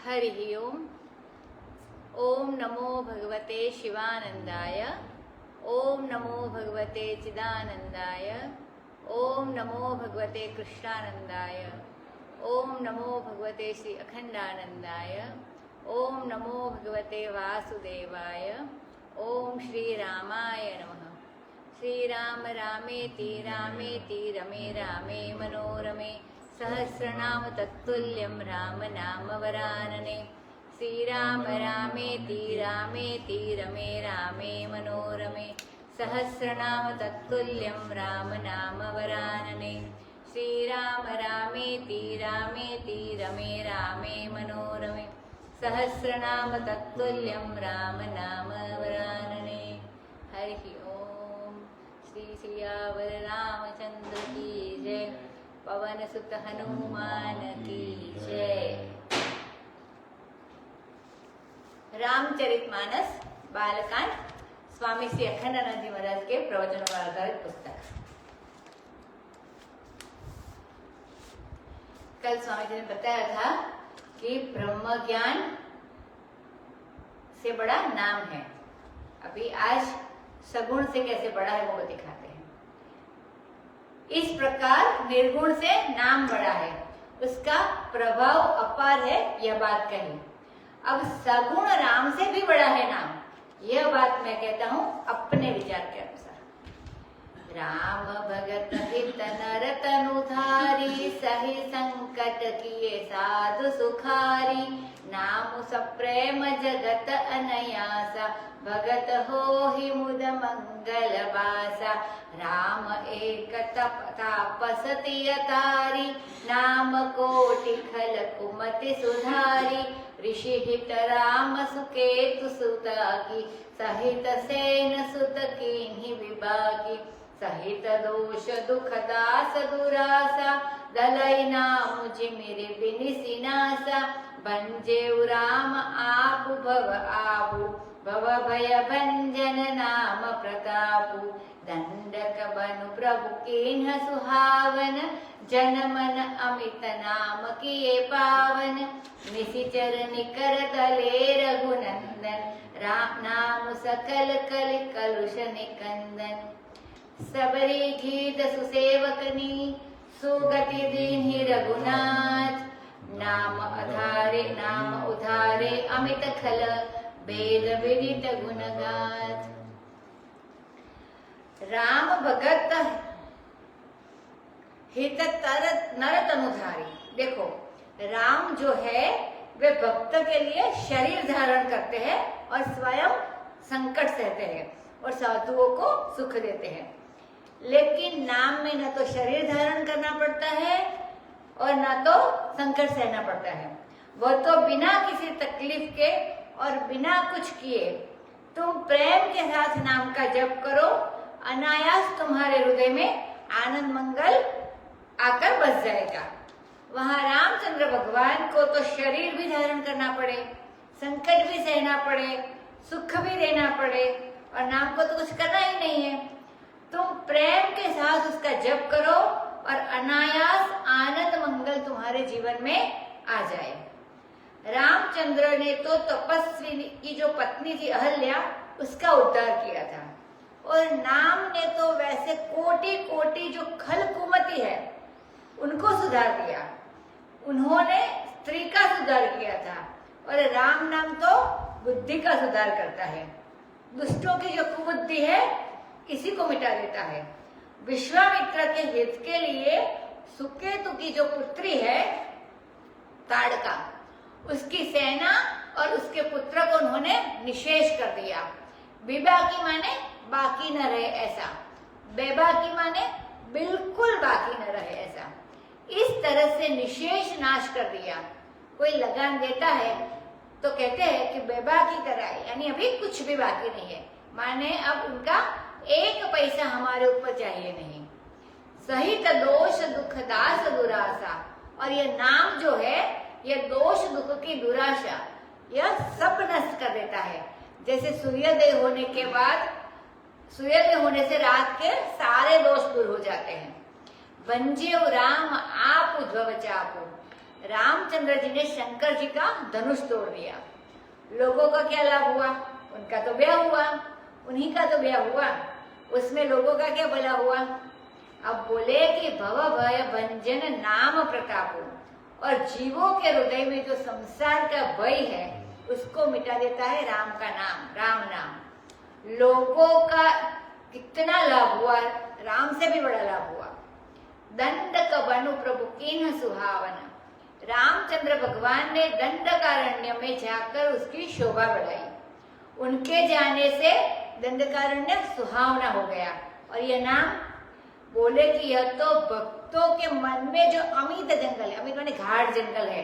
हरि ओम। ओम नमो भगवते शिवानंदाय। ओम नमो भगवते चिदानंदाय। ओम नमो भगवते कृष्णानंदाय। ओम नमो भगवते श्री अखंडानंदाय। ओम नमो भगवते वासुदेवाय। ओम श्री रामाय नमः। श्री राम रामेति रामेति रमे रामे मनोरमे सहस्रनाम तत्तुल्यं राम नाम वरानने। श्रीराम रामेति रामेति रमे रामे मनोरमे सहस्रनाम तत्तुल्यं राम नाम वरानने। श्रीराम रामेति रामेति रमे रामे मनोरमे सहस्रनाम तत्तुल्यं राम नाम वरानने। हरि ओम। श्री सियावर रामचंद्र की जय। पवन सुत हनुमान की जय। रामचरितमानस बालकांड स्वामी श्री अखंडानंद जी महाराज के प्रवचनों पर आधारित पुस्तक। कल स्वामी जी ने बताया था कि ब्रह्म ज्ञान से बड़ा नाम है। अभी आज सगुण से कैसे बड़ा है वो दिखाते हैं। इस प्रकार निर्गुण से नाम बड़ा है, उसका प्रभाव अपार है, यह बात कही। अब सगुण राम से भी बड़ा है नाम, यह बात मैं कहता हूं अपने विचार के अनुसार। राम भगत हित नर तनु धारी सही संकट किए साधु सुखारी। नाम सप्रेम जगत अनयासा भगत हो ही मुद मंगल बासा। राम एक तापस तियतारी नाम कोटि खल कुमति सुधारी। ऋषि हित राम सुकेतु सुता की सहित सेन सुत कीन्ही विभागी। सहित दोष दुख दास दुरासा दलई नाम जिमिरि बिनिसि नासा। भंजेउ राम आपु भव आबु भव भय भंजन नाम प्रतापु। दंडक बनु प्रभु कीन्ह सुहावन जन मन अमित नाम किए पावन। निशिचर निकर दले रघुनंदन राम नाम सकल कलि कलुष निकंदन। सबरी गीत सुसेवकनी सुगति दीन्हि रघुनाथ। नाम उधारे अमित खल वेद विदित गुण गाथ। राम भगत हित नर तनुधारी। देखो राम जो है वे भक्त के लिए शरीर धारण करते हैं और स्वयं संकट सहते हैं और साधुओं को सुख देते हैं। लेकिन नाम में न तो शरीर धारण करना पड़ता है और न तो संकट सहना पड़ता है। वो तो बिना किसी तकलीफ के और बिना कुछ किए तुम प्रेम के साथ नाम का जप करो, अनायास तुम्हारे हृदय में आनंद मंगल आकर बस जाएगा। वहां रामचंद्र भगवान को तो शरीर भी धारण करना पड़े, संकट भी सहना पड़े, सुख भी देना पड़े और नाम को तो कुछ करना ही नहीं है। तुम प्रेम के साथ उसका जप करो और अनायास आनंद मंगल तुम्हारे जीवन में आ जाए। रामचंद्र ने तो तपस्वी की जो पत्नी थी अहल्या, उसका उद्धार किया था और नाम ने तो वैसे कोटि कोटि जो खल कुमति है उनको सुधार दिया। उन्होंने स्त्री का सुधार किया था और राम नाम तो बुद्धि का सुधार करता है। दुष्टों की जो कुबुद्धि है इसी को मिटा देता है। विश्वामित्र के हित के लिए सुकेतु की जो पुत्री है ताड़का, उसकी सेना और उसके पुत्र को उन्होंने निशेष कर दिया। बेबाकी माने बाकी न रहे ऐसा, बेबाकी माने बिल्कुल बाकी न रहे ऐसा। इस तरह से निशेष नाश कर दिया। कोई लगान देता है तो कहते हैं कि बेबाकी कराए, यानी अभी कुछ भी बाकी नहीं है, माने अब उनका एक पैसा हमारे ऊपर चाहिए नहीं। सहित दोष दुख दास दुराशा, और यह नाम जो है यह दोष दुख की दुराशा यह सब नष्ट कर देता है। जैसे सूर्योदय होने के बाद सुयज्ञ होने से रात के सारे दोष दूर हो जाते हैं। बंजेव राम आप उद्भव चापो, रामचंद्र जी ने शंकर जी का धनुष तोड़ दिया। लोगों का क्या लाभ हुआ? उनका तो ब्याह हुआ, उन्हीं का तो ब्याह हुआ, उसमें लोगों का क्या भला हुआ? अब बोले कि भव भय भंजन नाम प्रतापो, और जीवों के हृदय में जो संसार का भय है उसको मिटा देता है राम का नाम, राम नाम। लोगों का कितना लाभ हुआ, राम से भी बड़ा लाभ हुआ। दंड कबनु प्रभु कीन्ह सुहावना, रामचंद्र भगवान ने दंडकारण्य में जाकर उसकी शोभा बढ़ाई। उनके जाने से दंडकारण्य सुहावना हो गया। और यह नाम बोले कि यह तो भक्तों के मन में जो अमित जंगल है, अमित माने घाट जंगल है,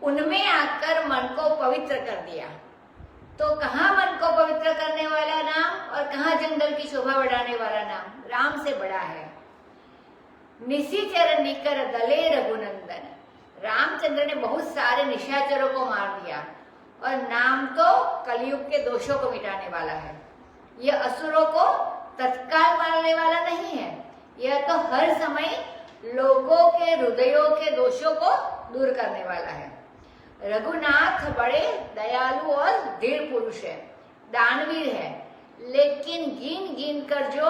उनमें आकर मन को पवित्र कर दिया। तो कहाँ मन को पवित्र करने वाला नाम और कहाँ जंगल की शोभा बढ़ाने वाला नाम? राम से बड़ा है। निशिचर निकर दले रघुनंदन, रामचंद्र ने बहुत सारे निशाचरों को मार दिया। और नाम तो कलयुग के दोषों को मिटाने वाला है। यह असुरों को तत्काल मारने वाला नहीं है, यह तो हर समय लोगों के हृदयों के दोषों को दूर करने वाला है। रघुनाथ बड़े दयालु और धीर पुरुष है, दानवीर है, लेकिन गिन गिन कर जो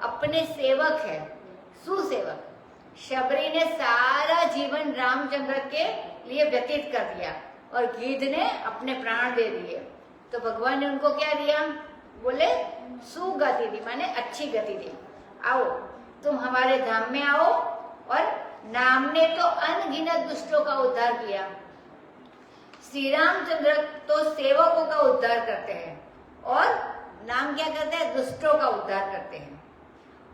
अपने सेवक है, सुसेवक, शबरी ने सारा जीवन रामचंद्र के लिए व्यतीत कर दिया और गिद्ध ने अपने प्राण दे दिए। तो भगवान ने उनको क्या दिया? बोले सुगति दी, माने अच्छी गति दी। आओ तुम हमारे धाम में आओ। और नाम ने तो अनगिनत दुष्टों का उद्धार किया। श्री रामचंद्र तो सेवकों का उद्धार करते हैं और नाम क्या करते हैं? दुष्टों का उद्धार करते हैं,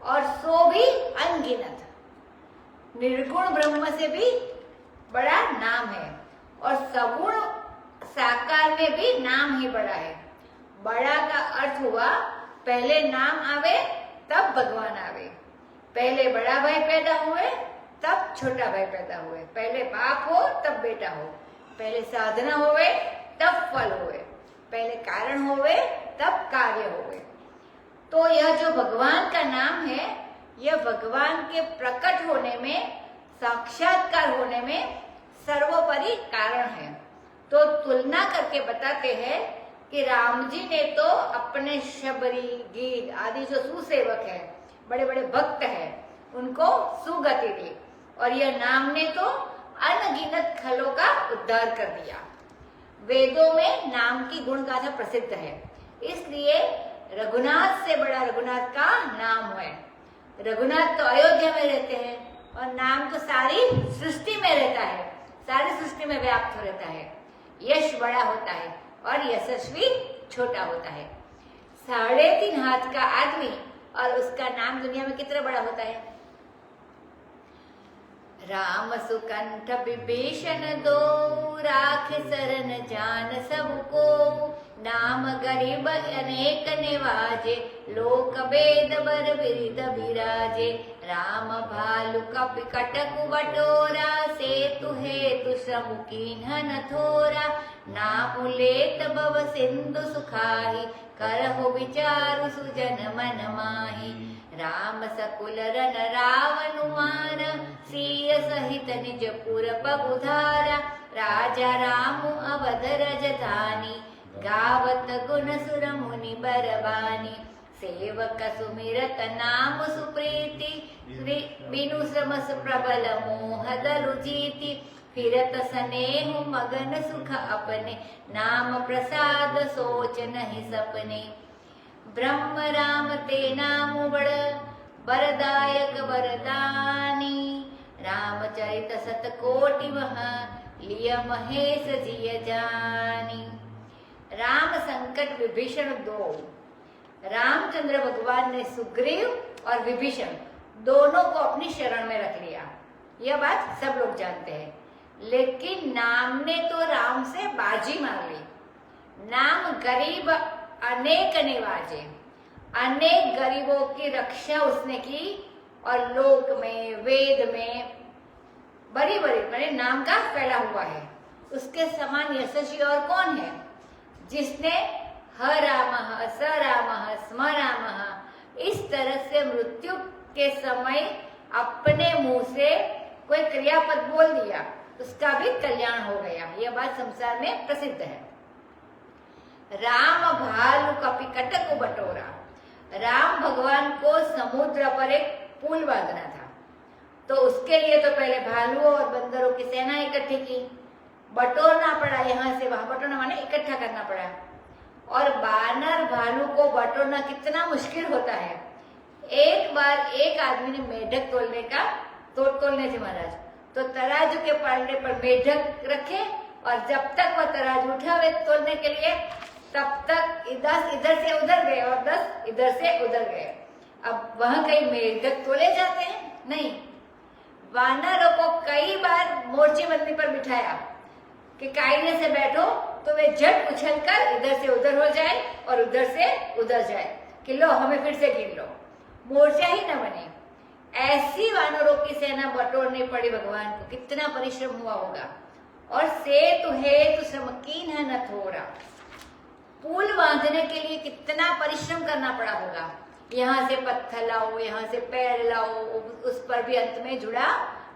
और सो भी अनगिनत। निर्गुण ब्रह्म से भी बड़ा नाम है, और सगुण साकार में भी नाम ही बड़ा है। बड़ा का अर्थ हुआ पहले नाम आवे तब भगवान आवे, पहले बड़ा भाई पैदा हुए तब छोटा भाई पैदा हुए, पहले बाप हो तब बेटा हो, पहले साधना होवे तब फल होवे, पहले कारण होवे तब कार्य होवे। तो यह जो भगवान का नाम है, यह भगवान के प्रकट होने में, साक्षात्कार होने में सर्वोपरि कारण है। तो तुलना करके बताते हैं कि राम जी ने तो अपने शबरी, गिद्ध आदि जो सुसेवक है, बड़े बड़े भक्त हैं, उनको सुगति दी, और यह नाम ने तो अनगिनत खलों का उद्धार कर दिया। वेदों में नाम की गुण गाथा प्रसिद्ध है, इसलिए रघुनाथ से बड़ा रघुनाथ का नाम है। रघुनाथ तो अयोध्या में रहते हैं, और नाम तो सारी सृष्टि में रहता है, सारी सृष्टि में व्याप्त रहता है। यश बड़ा होता है और यशस्वी छोटा होता है। 3.5 हाथ का आदमी और उसका नाम दुनिया में कितना बड़ा होता है? राम सुकंठ विभीषण दो, राख सरन जान सबको, नाम गरीब अनेक निवाजे, लोक वेद बर बिरिद बिराजे। राम भालु कपि कटक बटोरा, सेतु हेतु श्रम कीन्ह न थोरा। नाम लेत भव सिंधु सुखाही, करहु विचारु सुजन मन माही। राम सकुल रन रावण मार, सीय सहित निज पुर पगुधारा। राजा राम अवध रजधानी, गावत गुण सुर मुनि बरबानी। सेवक सुमिरत नाम सुप्रीति, बिनु श्रमस प्रबल मोह दलु जीति। फिरत स्नेह मगन सुख अपने, नाम प्रसाद सोच नहीं सपने। ब्रह्म राम ते नाम बड़, वरदायक वरदानी। रामचरित सतकोटि महा, लिय महेश जिय जानी। राम संकट विभीषण दो, रामचंद्र भगवान ने सुग्रीव और विभीषण दोनों को अपनी शरण में रख लिया। यह बात सब लोग जानते हैं, लेकिन नाम ने तो राम से बाजी मार ली। नाम गरीब अनेक निवाजे, अनेक गरीबों की रक्षा उसने की, और लोक में, वेद में बड़ी बड़ी मैंने नाम का फैला हुआ है। उसके समान यशस्वी और कौन है, जिसने ह रामः स रामः स्म रामः, इस तरह से मृत्यु के समय अपने मुंह से कोई क्रियापद बोल दिया, उसका भी कल्याण हो गया। यह बात संसार में प्रसिद्ध है। राम भालू कपि कटक बटोरा, राम भगवान को समुद्र पर एक पुल बांधना था, तो उसके लिए तो पहले भालुओं और बंदरों की सेना इकट्ठी की, बटोरना पड़ा, यहाँ से वहां बटोरना माने इकट्ठा करना पड़ा। और बानर भालू को बटोरना कितना मुश्किल होता है। एक बार एक आदमी ने मेढक तोलने थे महाराज, तो तराजू के पालने पर मेढक रखे और जब तक वह तराजू उठा हुए तोलने के लिए, तब तक 10 इधर से उधर गए और 10 इधर से उधर गए। अब वहां कहीं मेढक तोले जाते हैं? नहीं। वानरों को कई बार मोर्चेबंदी पर बिठाया कि कायदे से बैठो, तो वे झट उछलकर इधर से उधर हो जाए और उधर से उधर जाए कि लो हमें फिर से गिन लो, मोर्चा ही न बने। ऐसी वानरों की सेना बटोरनी पड़ी भगवान को, कितना परिश्रम हुआ होगा। और सेतु हेतु श्रम कीन है न थोड़ा, पुल बांधने के लिए कितना परिश्रम करना पड़ा होगा। यहाँ से पत्थर लाओ, यहाँ से पैर लाओ, उस पर भी अंत में जुड़ा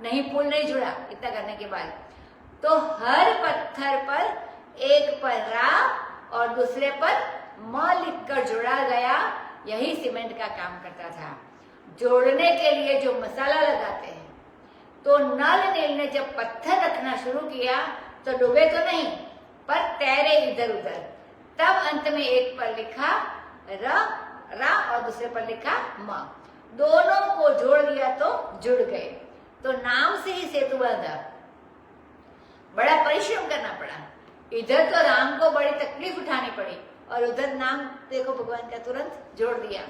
नहीं, पुल नहीं जुड़ा। इतना करने के बाद तो हर पत्थर पर एक पर रा और दूसरे पर म लिखकर जोड़ा गया। यही सीमेंट का काम करता था। जोड़ने के लिए जो मसाला लगाते हैं, तो नल नील ने जब पत्थर रखना शुरू किया तो डूबे तो नहीं, पर तैरे इधर उधर। तब अंत में एक पर लिखा रा और दूसरे पर लिखा म, दोनों को जोड़ दिया तो जुड़ गए। तो नाम से ही सेतु बांधा। बड़ा परिश्रम करना पड़ा। इधर तो राम को बड़ी तकलीफ उठानी पड़ी और उधर नाम देखो भगवान का तुरंत जोड़ दिया।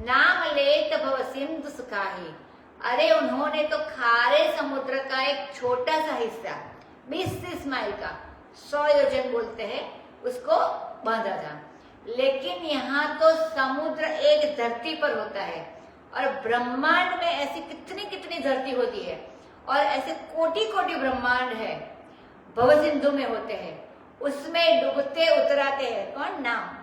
नाम लेत भव सिंधु सुखाही, अरे उन्होंने तो खारे समुद्र का एक छोटा सा हिस्सा 20-30 माइल का, 100 योजन बोलते हैं, उसको बांधा था। लेकिन यहाँ तो समुद्र एक धरती पर होता है और ब्रह्मांड में ऐसी कितनी कितनी धरती होती है और ऐसे कोटि कोटि ब्रह्मांड है, भव सिंधु में होते हैं। उसमें डूबते उतराते हैं कौन? नाम।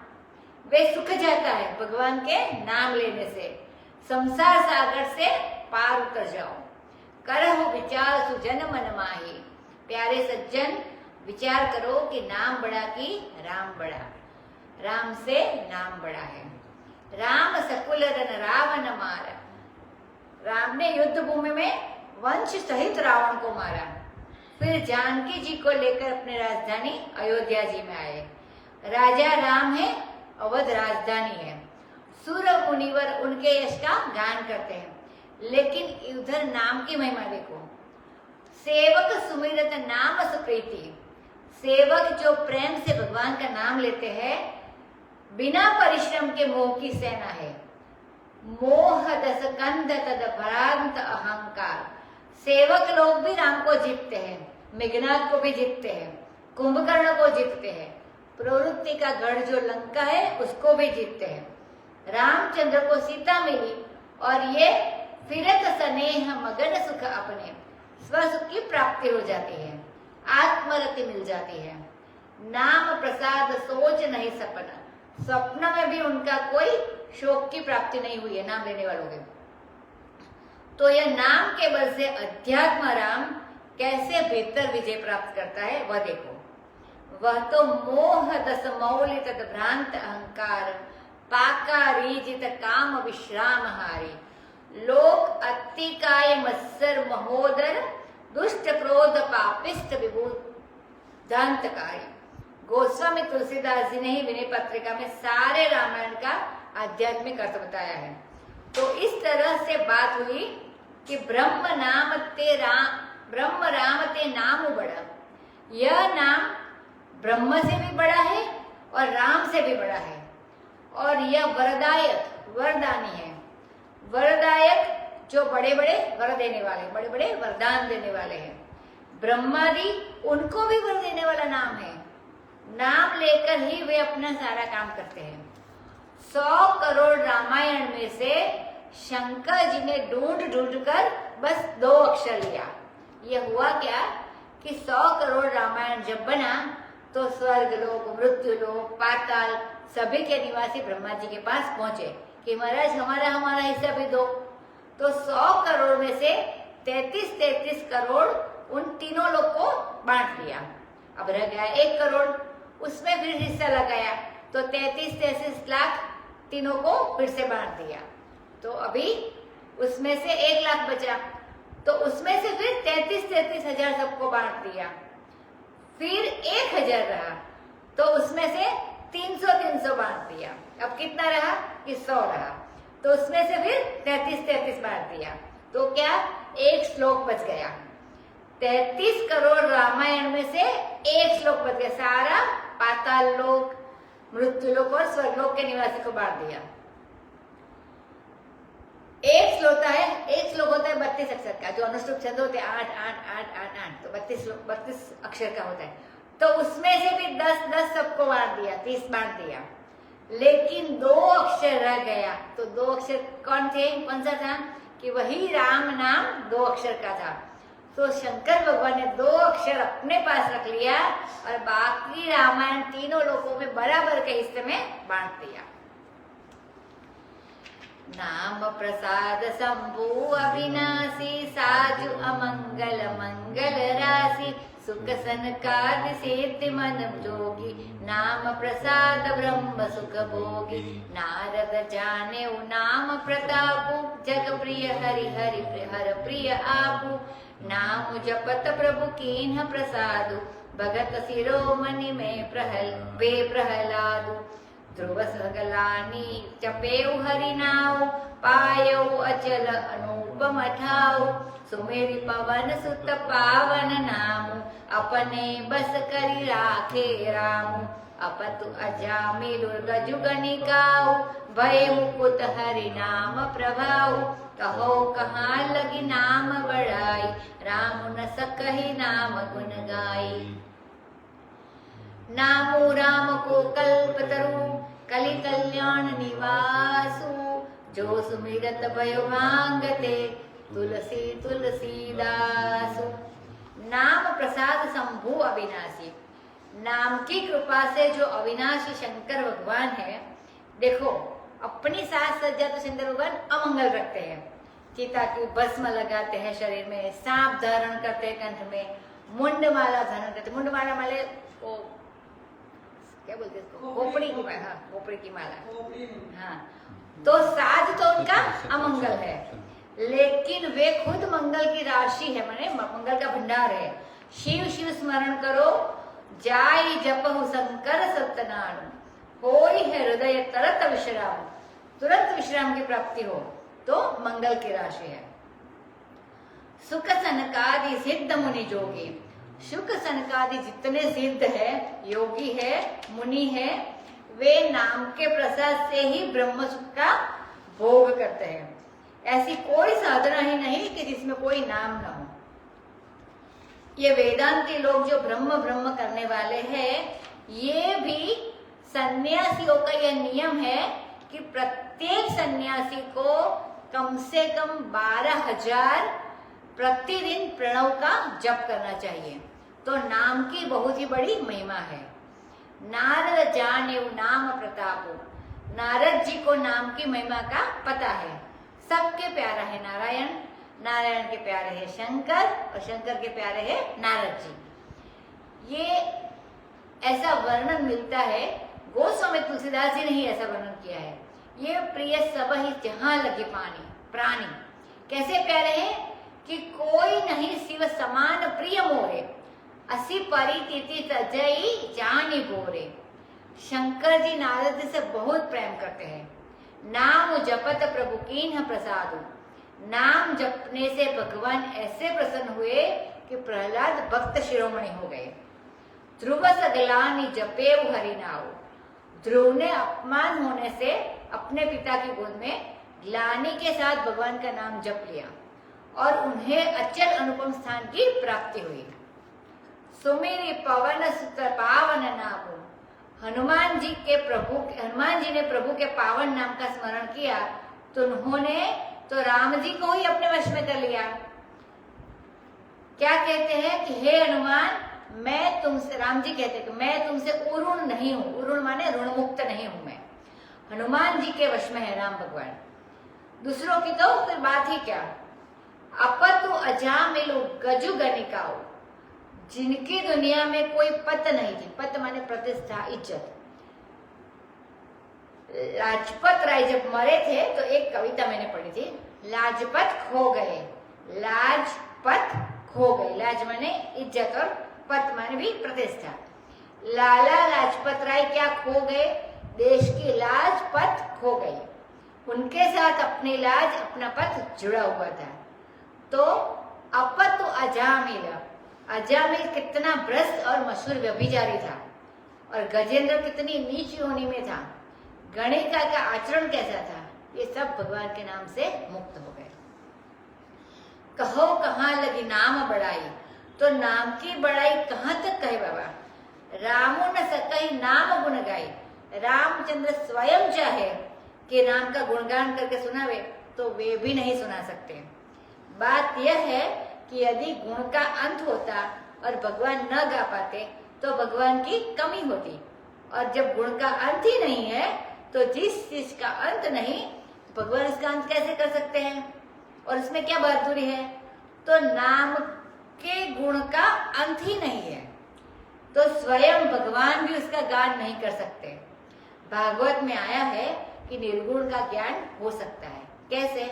वे सुख जाता है भगवान के नाम लेने से। संसार सागर से पार उतर जाओ। करहु विचार सुजन मन माही, प्यारे सज्जन विचार करो कि नाम बड़ा कि राम बड़ा। राम से नाम बड़ा है। राम सकुल रन रावण मारा, राम ने युद्ध भूमि में वंश सहित रावण को मारा। फिर जानकी जी को लेकर अपनी राजधानी अयोध्या जी में आए। राजा राम है, अवध राजधानी है। सूर मुनिवर उनके यश का गान करते हैं। लेकिन उधर नाम की महिमा देखो। सेवक सुमिरत नाम सुप्रीति, सेवक जो प्रेम से भगवान का नाम लेते हैं, बिना परिश्रम के मोह की सेना है। मोह दस कंध तद भ्रांत अहंकार, सेवक लोग भी राम को जीतते हैं, मेघनाथ को भी जीतते हैं, कुंभकर्ण को जीतते हैं, प्रवृत्ति का गढ़ जो लंका है उसको भी जीतते हैं। रामचंद्र को सीता मिली और ये फिरत स्नेह मगन सुख अपने, स्वसुख की प्राप्ति हो जाती है, आत्मरति मिल जाती है। नाम प्रसाद सोच नहीं सपना, स्वप्न में भी उनका कोई शोक की प्राप्ति नहीं हुई है नाम लेने वालों के। तो यह नाम के बल से अध्यात्म राम कैसे बेहतर विजय प्राप्त करता है वह देखो। वह तो मोह दस मौलित भ्रांत अहंकार, पाका रीजित काम विश्राम हारी, लोक अतिकाय मत्सर महोदर, दुष्ट क्रोध पापिष्ट विभूधांतकारी। गोस्वामी तुलसीदास जी ने ही विनय पत्रिका में सारे रामायण का आध्यात्मिक अर्थ बताया है। तो इस तरह से बात हुई कि ब्रह्म राम ते नाम बड़ा। यह नाम ब्रह्म से भी बड़ा है और राम से भी बड़ा है। और यह वरदायक वरदानी है। वरदायक जो बड़े बड़े वर देने वाले, बड़े बड़े वरदान देने वाले हैं। ब्रह्मादि उनको भी वर देने वाला नाम है। नाम लेकर ही वे अपना सारा काम करते हैं। 100 करोड़ रामायण में से शंकर जी ने ढूंढ ढूंढ कर बस 2 अक्षर लिया। यह हुआ क्या कि 100 करोड़ रामायण जब बना तो स्वर्ग लोक, मृत्यु लोक, पाताल सभी के निवासी ब्रह्मा जी के पास पहुंचे कि महाराज हमारा हिस्सा भी दो। तो 100 करोड़ में से 33 करोड़ उन तीनों लोग को बांट दिया। अब रह गया 1 करोड़, उसमें फिर हिस्सा लगाया तो 33 लाख तीनों को फिर से बांट दिया। तो अभी उसमें से 1 लाख बचा, तो उसमें से फिर 33 हजार सबको बांट दिया। फिर 1000 रहा तो उसमें से 300 बांट दिया। अब कितना रहा कि 100 रहा, तो उसमें से फिर 33 बांट दिया। तो क्या 1 श्लोक बच गया। 33 करोड़ रामायण में से 1 श्लोक बच गया। सारा पाताल लोक, मृत्यु लोक और स्वर्गलोक के निवासी को बांट दिया। एक श्लोक होता है 32 अक्षर का, जो अनुष्टुप छंद होते हैं 8 8 8 8 8, तो 32 अक्षर का होता है। तो उसमें से भी 10 सबको बांट दिया, 30 बांट दिया। लेकिन 2 अक्षर रह गया। तो 2 अक्षर कौन थे, कौन सा था कि वही राम नाम 2 अक्षर का था। तो शंकर भगवान ने 2 अक्षर अपने पास रख लिया और बाकी रामायण तीनों लोगों में बराबर के हिस्से में बांट दिया। नाम प्रसाद शंभु अविनाशी, साजु अमंगल मंगल राशि, सुख सनकादि सिद्धि मन जोगी, नाम प्रसाद ब्रह्म सुख भोगी। नारद जाने नाम प्रतापु, जग प्रिय हरि हरि हर प्रिय आपु, नाम जपत प्रभु कीन्ह प्रसादु, भगत शिरोमणि में प्रहलादु। ध्रुव सगलानी चपेउ हरि नाउ, पायउ अचल अनुपम ठाउ, सुमेरि पवन सुत पावन नामु, अपने बस करि राखे रामु। अपतु अजामिल गजु गणिकाउ, भय मुकुट हरि नाम प्रभाउ, कहो कहाँ लगी नाम बड़ाई, राम न सकहि नाम गुण गाई। नामो राम को कल्पतरु, कलि कल्याण निवासु, जो सुमिरत भयो भांगते, तुलसी तुलसीदासु। नाम प्रसाद शंभु अविनाशी, नाम की कृपा से जो अविनाशी शंकर भगवान है। देखो अपनी साज सज्जा तो शंकर भगवान अमंगल रखते हैं। चिता की भस्म लगाते हैं शरीर में, सांप धारण करते हैं कंठ में, मुंडमाला धारण करते। मुंडमाला माले वो क्या बोलते हैं, खोपड़ी की माला। हाँ, खोपड़ी की माला। हाँ, तो साज तो उनका अमंगल है, लेकिन वे खुद मंगल की राशि है, माने मंगल का भंडार है। शिव शिव स्मरण करो, जाई जपहु शंकर सत्यनारायण, होई है हृदय तरत विश्राम, तुरंत विश्राम की प्राप्ति हो, तो मंगल की राशि है। सुख सनकादि सिद्ध मुनि जोगी, सुख सनकादि जितने सिद्ध है, योगी है, मुनि है, वे नाम के प्रसाद से ही ब्रह्म सुख का भोग करते हैं। ऐसी कोई साधना ही नहीं कि जिसमें कोई नाम न हो। ये वेदांती लोग जो ब्रह्म ब्रह्म करने वाले हैं, ये भी सन्यासियों का यह नियम है कि प्रत्येक सन्यासी को कम से कम 12,000 प्रतिदिन प्रणव का जप करना चाहिए। तो नाम की बहुत ही बड़ी महिमा है। नारद जाने नाम प्रतापो, नारद जी को नाम की महिमा का पता है। सबके प्यारा है नारायण, नारायण के प्यारे है शंकर, और शंकर के प्यारे है नारद जी। ये ऐसा वर्णन मिलता है, गोस्वामी तुलसीदास जी ने ही ऐसा वर्णन किया है। ये प्रिय सब ही जहां लगे पानी प्राणी, कैसे प्यारे हैं कि कोई नहीं शिव समान प्रिय मोरे, असी परितिथि तजई जानी बोरे। शंकर जी नारद जी से बहुत प्रेम करते हैं। नाम जपत प्रभु कीन्ह प्रसादु, नाम जपने से भगवान ऐसे प्रसन्न हुए कि प्रहलाद भक्त शिरोमणि हो गए। ध्रुव सगलानी जपेउ हरि नाउ, ध्रुव ने अपमान होने से अपने पिता की गोद में ग्लानि के साथ भगवान का नाम जप लिया और उन्हें अचल अनुपम स्थान की प्राप्ति हुई। सुमेरि पवन सुत पावन नामु, हनुमान जी ने प्रभु के पावन नाम का स्मरण किया तो उन्होंने तो राम जी को ही अपने वश में कर लिया। क्या कहते हैं कि हे हनुमान, मैं तुमसे, राम जी कहते कि मैं तुमसे उरुण नहीं हूं। उरुण माने ऋण मुक्त नहीं हूं मैं। हनुमान जी के वश में है राम भगवान, दूसरों की तो फिर बात ही क्या। अपतु अजामिलु गजु गणिकाओ, जिनकी दुनिया में कोई पत नहीं थी। पत माने प्रतिष्ठा, इज्जत। लाजपत राय जब मरे थे तो एक कविता मैंने पढ़ी थी, लाजपत खो गए, लाजपत खो गए। लाज माने इज्जत और पत माने भी प्रतिष्ठा। लाला लाजपत राय क्या खो गए? देश की लाज पत खो गई। उनके साथ अपनी लाज, अपना पत जुड़ा हुआ था। तो अपत अजामिल, अजामिल कितना भ्रष्ट और मशहूर व्यभिचारी था, और गजेंद्र कितनी नीच योनि में था। गणिका का आचरण कैसा था, ये सब भगवान के नाम से मुक्त हो गए। कहो कहाँ लगी नाम बड़ाई, तो नाम की बड़ाई कहाँ तक कहे बाबा। रामो न सकई नाम गुण गाई, रामचंद्र स्वयं चाहे कि नाम का गुणगान करके सुनावे तो वे भी नहीं सुना सकते। बात यह है कि यदि गुण का अंत होता और भगवान न गा पाते तो भगवान की कमी होती, और जब गुण का अंत ही नहीं है तो जिस चीज का अंत नहीं, भगवान इसका अंत कैसे कर सकते हैं? और इसमें क्या बहादुरी है? तो नाम के गुण का अंत ही नहीं है, तो स्वयं भगवान भी उसका गान नहीं कर सकते। भागवत में आया है कि निर्गुण का ज्ञान हो सकता है। कैसे?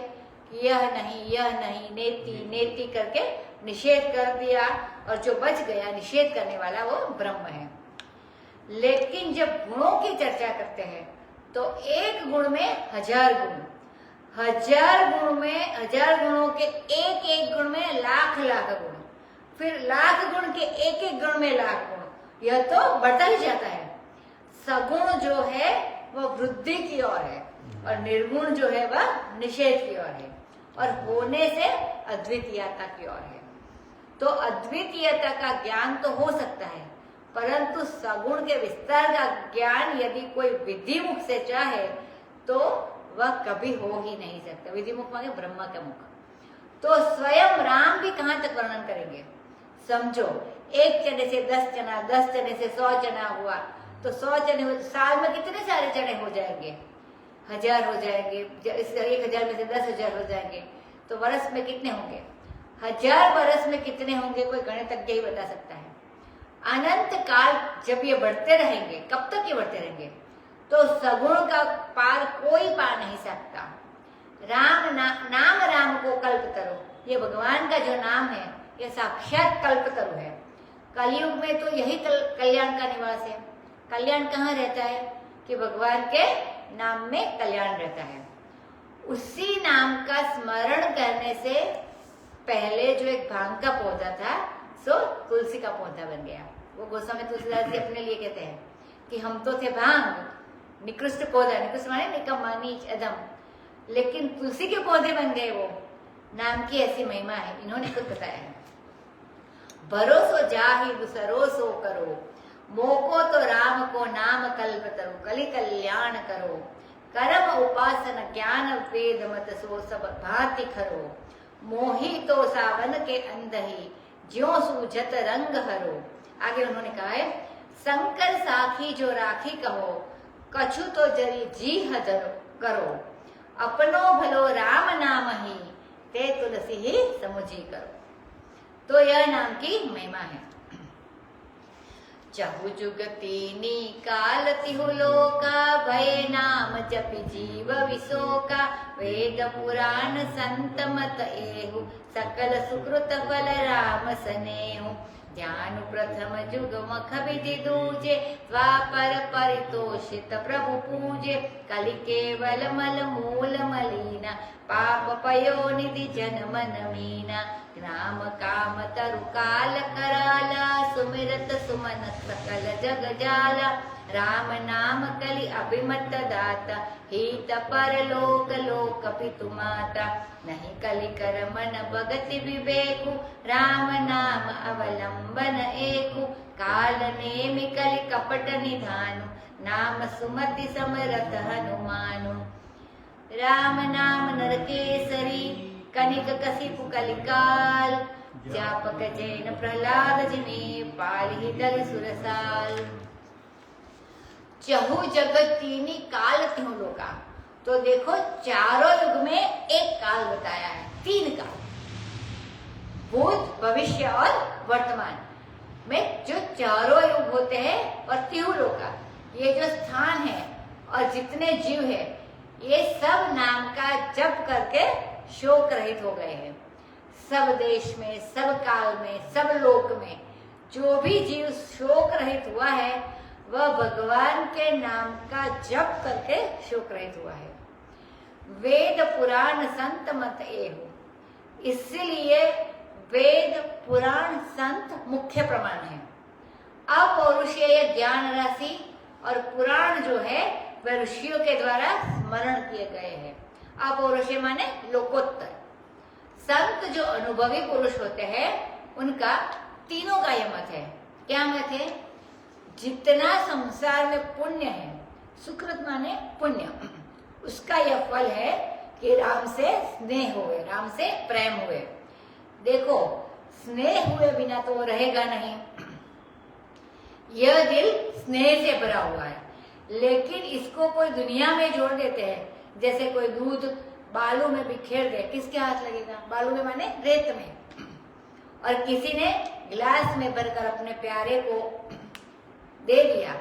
कि यह नहीं, नेति नेति करके निषेध कर दिया, और जो बच गया निषेध करने वाला वो ब्रह्म है। लेकिन जब गुणों की चर्चा करते हैं तो एक गुण में 1000 गुण, 1000 गुण में 1000 गुणों के एक एक गुण में लाख लाख गुण, फिर लाख गुण के एक एक गुण में लाख गुण। यह तो बढ़ता ही जाता है। सगुण जो है वह वृद्धि की ओर है, और निर्गुण जो है वह निषेध की ओर है, और होने से अद्वितीयता की ओर है। तो अद्वितीयता का ज्ञान तो हो सकता है, परंतु सगुण के विस्तार का ज्ञान यदि कोई विधि मुख से चाहे तो वह कभी हो ही नहीं सकता। विधि मुख माने ब्रह्मा का मुख। तो स्वयं राम भी कहां तक वर्णन करेंगे? समझो, एक चने से 10 चना, 10 चने से 100 चना हुआ, तो 100 चने हुए, साल में कितने सारे चने हो जाएंगे? 1000 हो जाएंगे। इस 1000 में से 10,000 हो जाएंगे, तो वर्ष में कितने होंगे? 1000 वर्ष में कितने होंगे? कोई गणितज्ञ ही बता सकता है। अनंत काल जब ये बढ़ते रहेंगे, कब तक ये बढ़ते रहेंगे? तो सगुण का पार कोई पा नहीं सकता। नाम राम को कल्प तरो, ये भगवान का जो नाम है ये साक्षात कल्प तरु है। कलयुग में तो यही कल्याण का निवास है। कल्याण कहाँ रहता है? कि भगवान के नाम में कल्याण रहता है। उसी नाम का स्मरण करने से पहले जो एक भांग का पौधा था सो तुलसी का पौधा बन गया। वो गोस्वामी तुलसीदास जी अपने लिए कहते हैं कि हम तो थे भांग, निकृष्ट पौधा, निकृष्ट माने निकम्मा, नीच, अधम, लेकिन तुलसी के पौधे बन गए। वो नाम की ऐसी महिमा है, इन्होंने खुद बताया है। भरोसो जाहि सरोसो करो, मोको तो राम को नाम कल्प तरु, कलि कल्याण करो, कर्म उपासन ज्ञान वेद मत सो सब भांति खरो, मोही तो सावन के अंधही ज्यों सूझत रंग हरो। आगे उन्होंने कहा है, शंकर साखी जो राखी कहो, कछु तो जरी जी हजर करो, अपनो भलो राम नाम ही, ते तुलसी ही समुझी करो। तो यह नाम की महिमा है। चहु जुग तीनी काल तिहु लोका, भय नाम जपि जीव विशोका, वेद पुराण संत मत एहु, सकल सुकृत फल राम सनेहु। ध्यान प्रथम जुग मख विधि दूजे, द्वापर परितोषित प्रभु पूजे, कलि केवल मल मूल मलीना, पाप पयो निधि जन मन मीना। राम काम तरु काल कराला, सुमिरत सुमन सकल जग जाला, राम नाम कलि अभिमत दाता, हित परलोक लोक पितु माता। नहीं कलि कर मन भगति विवेकु, राम नाम अवलंबन एकु, काल नेमि कलि कपट निधानु, नाम सुमति समरथ हनुमानु। राम नाम नरकेसरी, कनिक कसिपु कलिकाल जापक जैन प्रहलाद जिने पाली दल सुरसाल। चहु जगत तीनी काल त्यों लोका। तो देखो चारों युग में एक काल बताया है, 3 काल, भूत भविष्य और वर्तमान में जो चारों युग होते हैं, और त्यों लोका ये जो स्थान है और जितने जीव है ये सब नाम का जप करके शोक रहित हो गए हैं। सब देश में, सब काल में, सब लोक में जो भी जीव शोक रहित हुआ है वह भगवान के नाम का जप करके शोक रहित हुआ है। वेद पुराण संत मत एहु, इसलिए वेद पुराण संत मुख्य प्रमाण है। अपौरुषेय ज्ञान राशि और पुराण जो है वह ऋषियों के द्वारा स्मरण किए गए हैं। अपौरुषेय माने लोकोत्तर। संत जो अनुभवी पुरुष होते हैं उनका तीनों का यह मत है। क्या मत है? जितना संसार में पुण्य है, सुकृत माने पुण्य, उसका यह फल है कि राम से स्नेह हुए, राम से प्रेम हुए। देखो स्नेह हुए बिना तो वो रहेगा नहीं। यह दिल स्नेह से भरा हुआ है, लेकिन इसको कोई दुनिया में जोड़ देते हैं। जैसे कोई दूध बालू में बिखेर दे, किसके हाथ लगेगा? बालू में माने रेत में। और किसी ने गिलास में भरकर अपने प्यारे को दे दिया,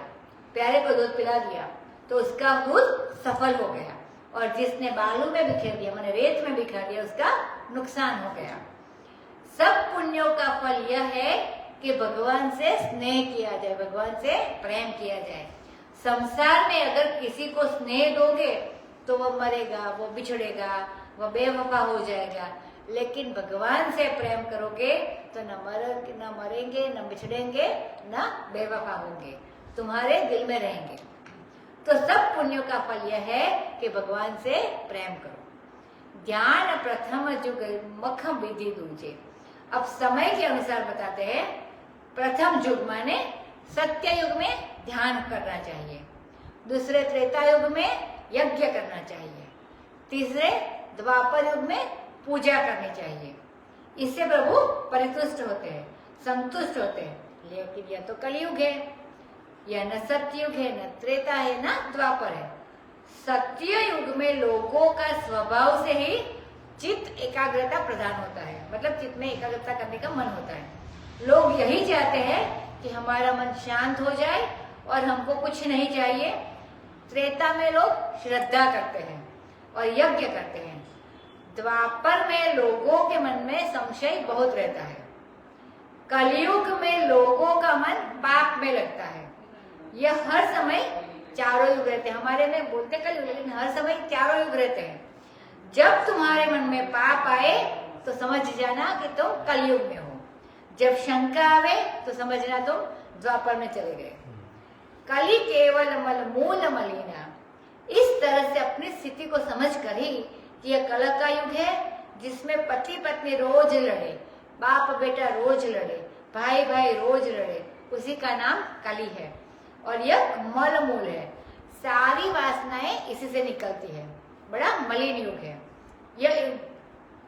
प्यारे को दूध पिला दिया, तो उसका दूध सफल हो गया। और जिसने बालू में बिखेर दिया माने रेत में बिखेर दिया, उसका नुकसान हो गया। सब पुण्यों का फल यह है कि भगवान से स्नेह किया जाए, भगवान से प्रेम किया जाए। संसार में अगर किसी को स्नेह दोगे तो वो मरेगा, वो बिछड़ेगा, वो बेवफा हो जाएगा। लेकिन भगवान से प्रेम करोगे तो न मरेंगे, न बिछड़ेंगे, न बेवफा होंगे, तुम्हारे दिल में रहेंगे। तो सब पुण्यों का फल यह है कि भगवान से प्रेम करो। ज्ञान प्रथम जुग मख विधि दूजे। अब समय के अनुसार बताते हैं। प्रथम युग माने सत्य युग में ध्यान करना चाहिए, दूसरे त्रेता युग में यज्ञ करना चाहिए, तीसरे द्वापर युग में पूजा करनी चाहिए। इससे प्रभु परितुष्ट होते हैं, संतुष्ट होते हैं। लेकिन यह तो कलयुग है, यह न सत्य युग है, न त्रेता है, न द्वापर है। सत्य युग में लोगों का स्वभाव से ही चित्त एकाग्रता प्रदान होता है, मतलब चित्त में एकाग्रता करने का मन होता है। लोग यही चाहते हैं कि हमारा मन शांत हो जाए और हमको कुछ नहीं चाहिए। त्रेता में लोग श्रद्धा करते हैं और यज्ञ करते हैं। द्वापर में लोगों के मन में संशय बहुत रहता है। कलयुग में लोगों का मन पाप में लगता है। यह हर समय चारों युग रहते हैं। हमारे में बोलते कलयुग, लेकिन हर समय चारों युग रहते हैं। जब तुम्हारे मन में पाप आए तो समझ जाना कि तुम कलयुग में हो। जब शंका आवे तो समझना तुम द्वापर में चले गए। कली केवल मल मूल मलिना। इस तरह से अपनी स्थिति को समझ कर ही कि यह कल का युग है, जिसमें पति पत्नी रोज लड़े, बाप बेटा रोज लड़े, भाई भाई रोज लड़े, उसी का नाम कली है। और यह मल मूल है। सारी वासनाएं इसी से निकलती है। बड़ा मलिन युग है।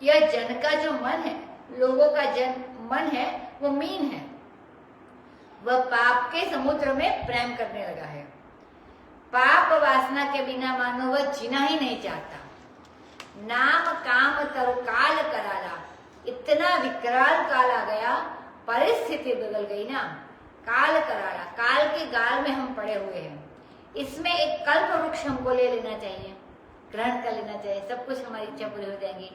यह जन का जो मन है, लोगों का जन मन है, वो मीन है। वह पाप के समुद्र में प्रेम करने लगा है। पाप वासना के बिना मानो वह जीना ही नहीं चाहता। नाम काम तरु काल कराला। इतना विकराल काल आ गया, परिस्थिति बदल गई ना। काल कराला, काल के गाल में हम पड़े हुए हैं। इसमें एक कल्प वृक्ष हमको ले लेना चाहिए, ग्रहण कर लेना चाहिए, सब कुछ हमारी इच्छा पूरी हो जाएगी।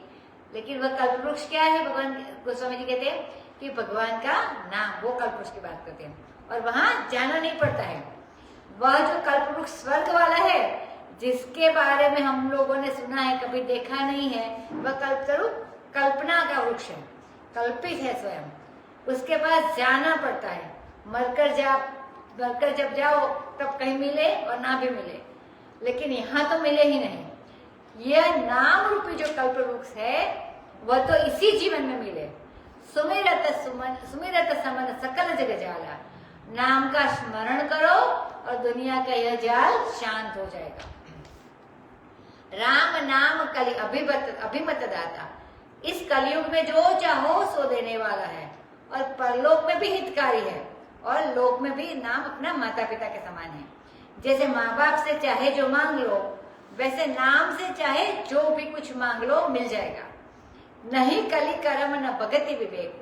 लेकिन वह कल्प वृक्ष क्या है? भगवान गोस्वामी जी कहते हैं कि भगवान का नाम, वो कल्प वृक्ष की बात करते हैं। और वहां जाना नहीं पड़ता है। वह जो कल्प वृक्ष स्वर्ग वाला है, जिसके बारे में हम लोगों ने सुना है, कभी देखा नहीं है, वह कल्पतरु कल्पना का वृक्ष है, कल्पित है स्वयं। उसके पास जाना पड़ता है। मरकर जब जाओ तब कहीं मिले और ना भी मिले, लेकिन यहाँ तो मिले ही नहीं। यह नाम रूपी जो कल्प वृक्ष है वह तो इसी जीवन में मिले। सुमिरत समन सकल जग जाला। नाम का स्मरण करो और दुनिया का यह जाल शांत हो जाएगा। राम नाम कलि अभिमत दाता। इस कलयुग में जो चाहो सो देने वाला है और परलोक में भी हितकारी है और लोक में भी नाम अपना माता पिता के समान है। जैसे माँ बाप से चाहे जो मांग लो, वैसे नाम से चाहे जो भी कुछ मांग लो मिल जाएगा। नहीं कली कर्म न भगति विवेक।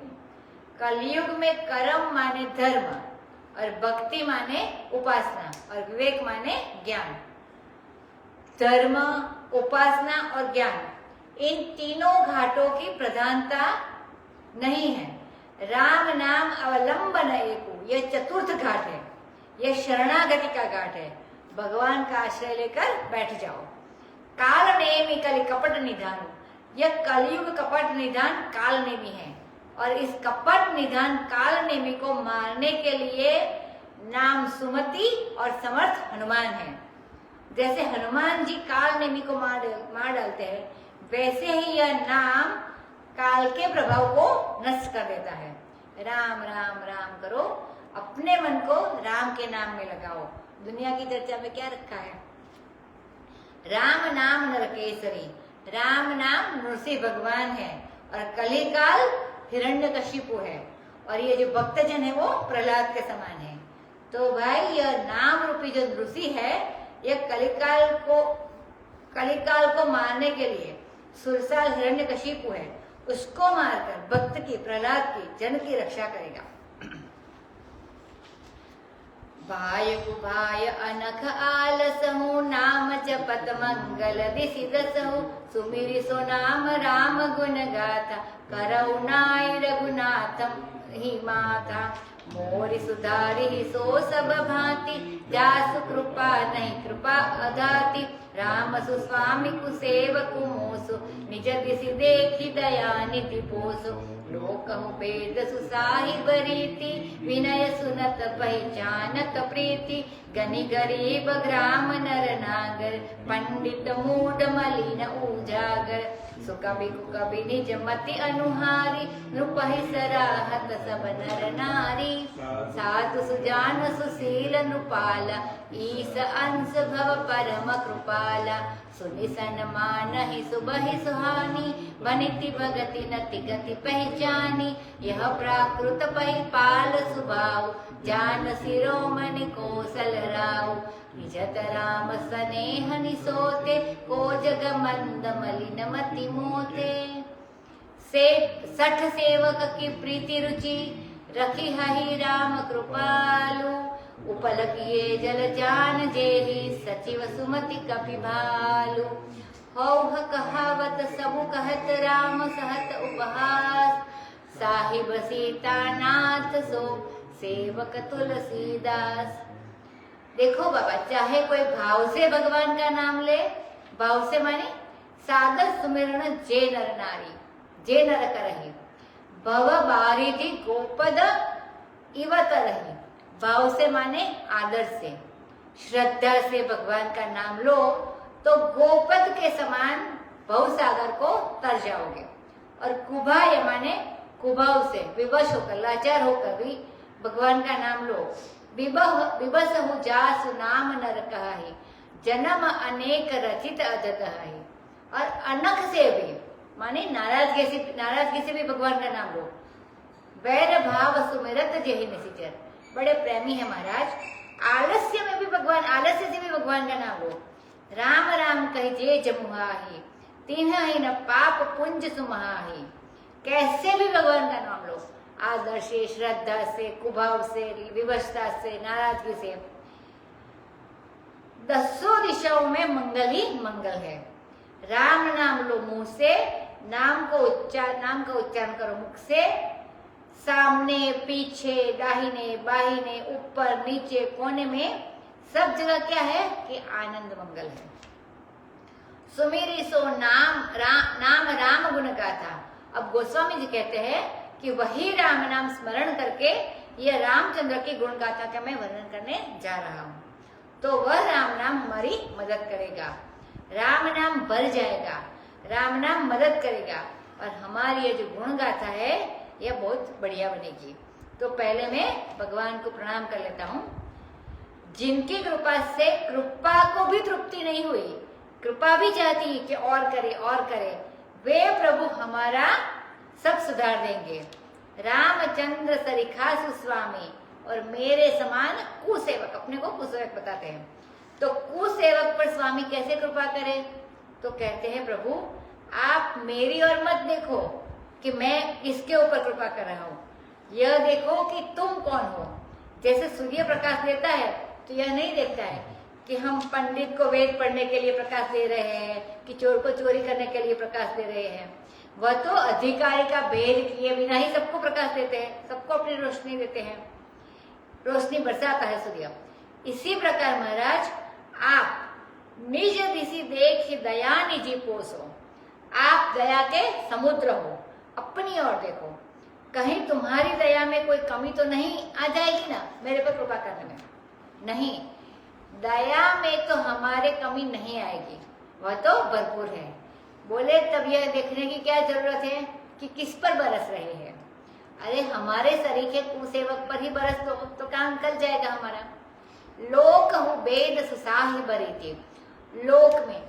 कलयुग में कर्म माने धर्म और भक्ति माने उपासना और विवेक माने ज्ञान। धर्म, उपासना और ज्ञान, इन तीनों घाटों की प्रधानता नहीं है। राम नाम अवलंबन एको, यह चतुर्थ घाट है। यह शरणागति का घाट है। भगवान का आश्रय लेकर बैठ जाओ। काल नेमि कलि कपट निधान, यह कलयुग कपट निधान काल नेमि है और इस कपट निधान काल नेमि को मारने के लिए नाम सुमति और समर्थ हनुमान है। जैसे हनुमान जी काल नेमि को मार डालते हैं, वैसे ही यह नाम काल के प्रभाव को नष्ट कर देता है। राम राम राम करो, अपने मन को राम के नाम में लगाओ। दुनिया की चर्चा में क्या रखा है? राम नाम नरकेसरी, राम नाम नृसिंह भगवान है और कलिकाल हिरण्यकशिपु है और ये जो भक्तजन है वो प्रहलाद के समान है। तो भाई यह नाम रूपी जो नृसिंह है, यह कलिकाल को मारने के लिए सुरसाल हिरण्यकशिपु है, उसको मारकर भक्त की, प्रहलाद की, जन की रक्षा करेगा। भाय कुभाय अनख आलसहु, नाम जपत मंगल दिसि दसहु, सुमिरि सो नाम राम गुण गाथा, करौ नाई रघुनाथम ही माथा। मोरि सुधारि सो सब भांति, जासु कृपा नहीं कृपा अधाति। राम सुस्वामी कुसेवकु मोसु, निज दिसि देखि दया निधि पोसु। लोकहु भेद सुसाहिब रीति, विनय सुनत पहचानत प्रीति। गनि गरीब ग्राम नर नागर, पंडित मूढ़ मलिन उजागर। सुकवि कुकवि निज मति अनुहारी, नृपहि सराहत सब नर नारी। साधु सुजान सुशील नृपाला, ईस अंश भव परम कृपाला। सुनि सन्मानहि सुबहि सुहानी, वनिति भगति नति गति पहचानी। यह प्राकृत परिपाल सुभाव, जान शिरोमणि कौशल राव। निजत राम स्नेह निसोते, को जग मंद मलिन मति मोते। सठ सेवक की प्रीति रुचि, रखी हहि राम कृपालु। उपल किए जल जान जेहि, सचिव सुमति कपि भालु। हौह कहावत सबु कहत, राम सहत उपहास। साहिब सीता नाथ सो, सेवक तुलसीदास। देखो बाबा, चाहे कोई भाव से भगवान का नाम ले, भाव से माने सागर सुमिरन जे नर नारी, जे नर करहि। भव बारिधि गोपद इव तरहि, भाव से माने आदर से, श्रद्धा से भगवान का नाम लो तो गोपद के समान भव सागर को तर जाओगे। और कुभाय माने कुभाव से, विवश होकर, लाचार होकर भी भगवान का नाम लो। विबस हु जासु नाम नर कहाहि, जन्म अनेक रचित अदतहाहि। और अनख से भी माने नाराजगी से भी भगवान का नाम लो। वैर भाव सुमिरत जेहि निशिचर, बड़े प्रेमी है महाराज। आलस्य में भी भगवान, आलस्य से भी भगवान का नाम लो। राम राम कहि जे जमुहाहि, तिन्हि न पाप पुंज सुमहाहि। कैसे भी भगवान का नाम लो, आदर से, श्रद्धा से, कुभाव से, विवशता से, नाराजगी से। दसों दिशाओं में मंगल ही मंगल है। राम नाम लो मुंह से, नाम का उच्चारण करो मुख से। सामने, पीछे, दाहिने, बाहिने, ऊपर, नीचे, कोने में, सब जगह क्या है कि आनंद मंगल है। सुमिरि सो नाम राम गुण गाथा। अब गोस्वामी जी कहते हैं कि वही राम नाम स्मरण करके ये रामचंद्र की गुण गाथा का मैं वर्णन करने जा रहा हूँ। तो वह राम नाम हमारी मदद करेगा, राम नाम बढ़ जाएगा, राम नाम मदद करेगा और हमारी ये जो गुण गाथा है यह बहुत बढ़िया बनेगी। तो पहले मैं भगवान को प्रणाम कर लेता हूँ। जिनकी कृपा से कृपा को भी तृप्ति नहीं हुई, कृपा भी चाहती कि और करे और करे, वे प्रभु हमारा सब सुधार देंगे। रामचंद्र सरिखासु स्वामी, और मेरे समान कुसेवक, अपने को कुसेवक बताते हैं, तो कुसेवक पर स्वामी कैसे कृपा करें? तो कहते हैं प्रभु आप मेरी ओर मत देखो कि मैं किसके ऊपर कृपा कर रहा हूँ, यह देखो कि तुम कौन हो। जैसे सूर्य प्रकाश देता है तो यह नहीं देखता है कि हम पंडित को वेद पढ़ने के लिए प्रकाश दे रहे हैं कि चोर को चोरी करने के लिए प्रकाश दे रहे हैं। वह तो अधिकारी का भेद किए बिना ही सबको प्रकाश देते हैं, सबको अपनी रोशनी देते हैं, रोशनी बरसाता है सूर्य। इसी प्रकार महाराज आप निज दिशि देख दया निजी पोसो, आप दया के समुद्र हो, अपनी ओर देखो, कहीं तुम्हारी दया में कोई कमी तो नहीं आ जाएगी ना मेरे पर कृपा करने में? नहीं, दया में तो हमारे कमी नहीं आएगी, वह तो भरपूर है। बोले तब यह देखने की क्या जरूरत है कि किस पर बरस रहे हैं? अरे हमारे सरीखे कुसेवक पर ही बरस दो तो काम चल जाएगा हमारा। लोक हूँ वेद सुसाही बरीति, लोक में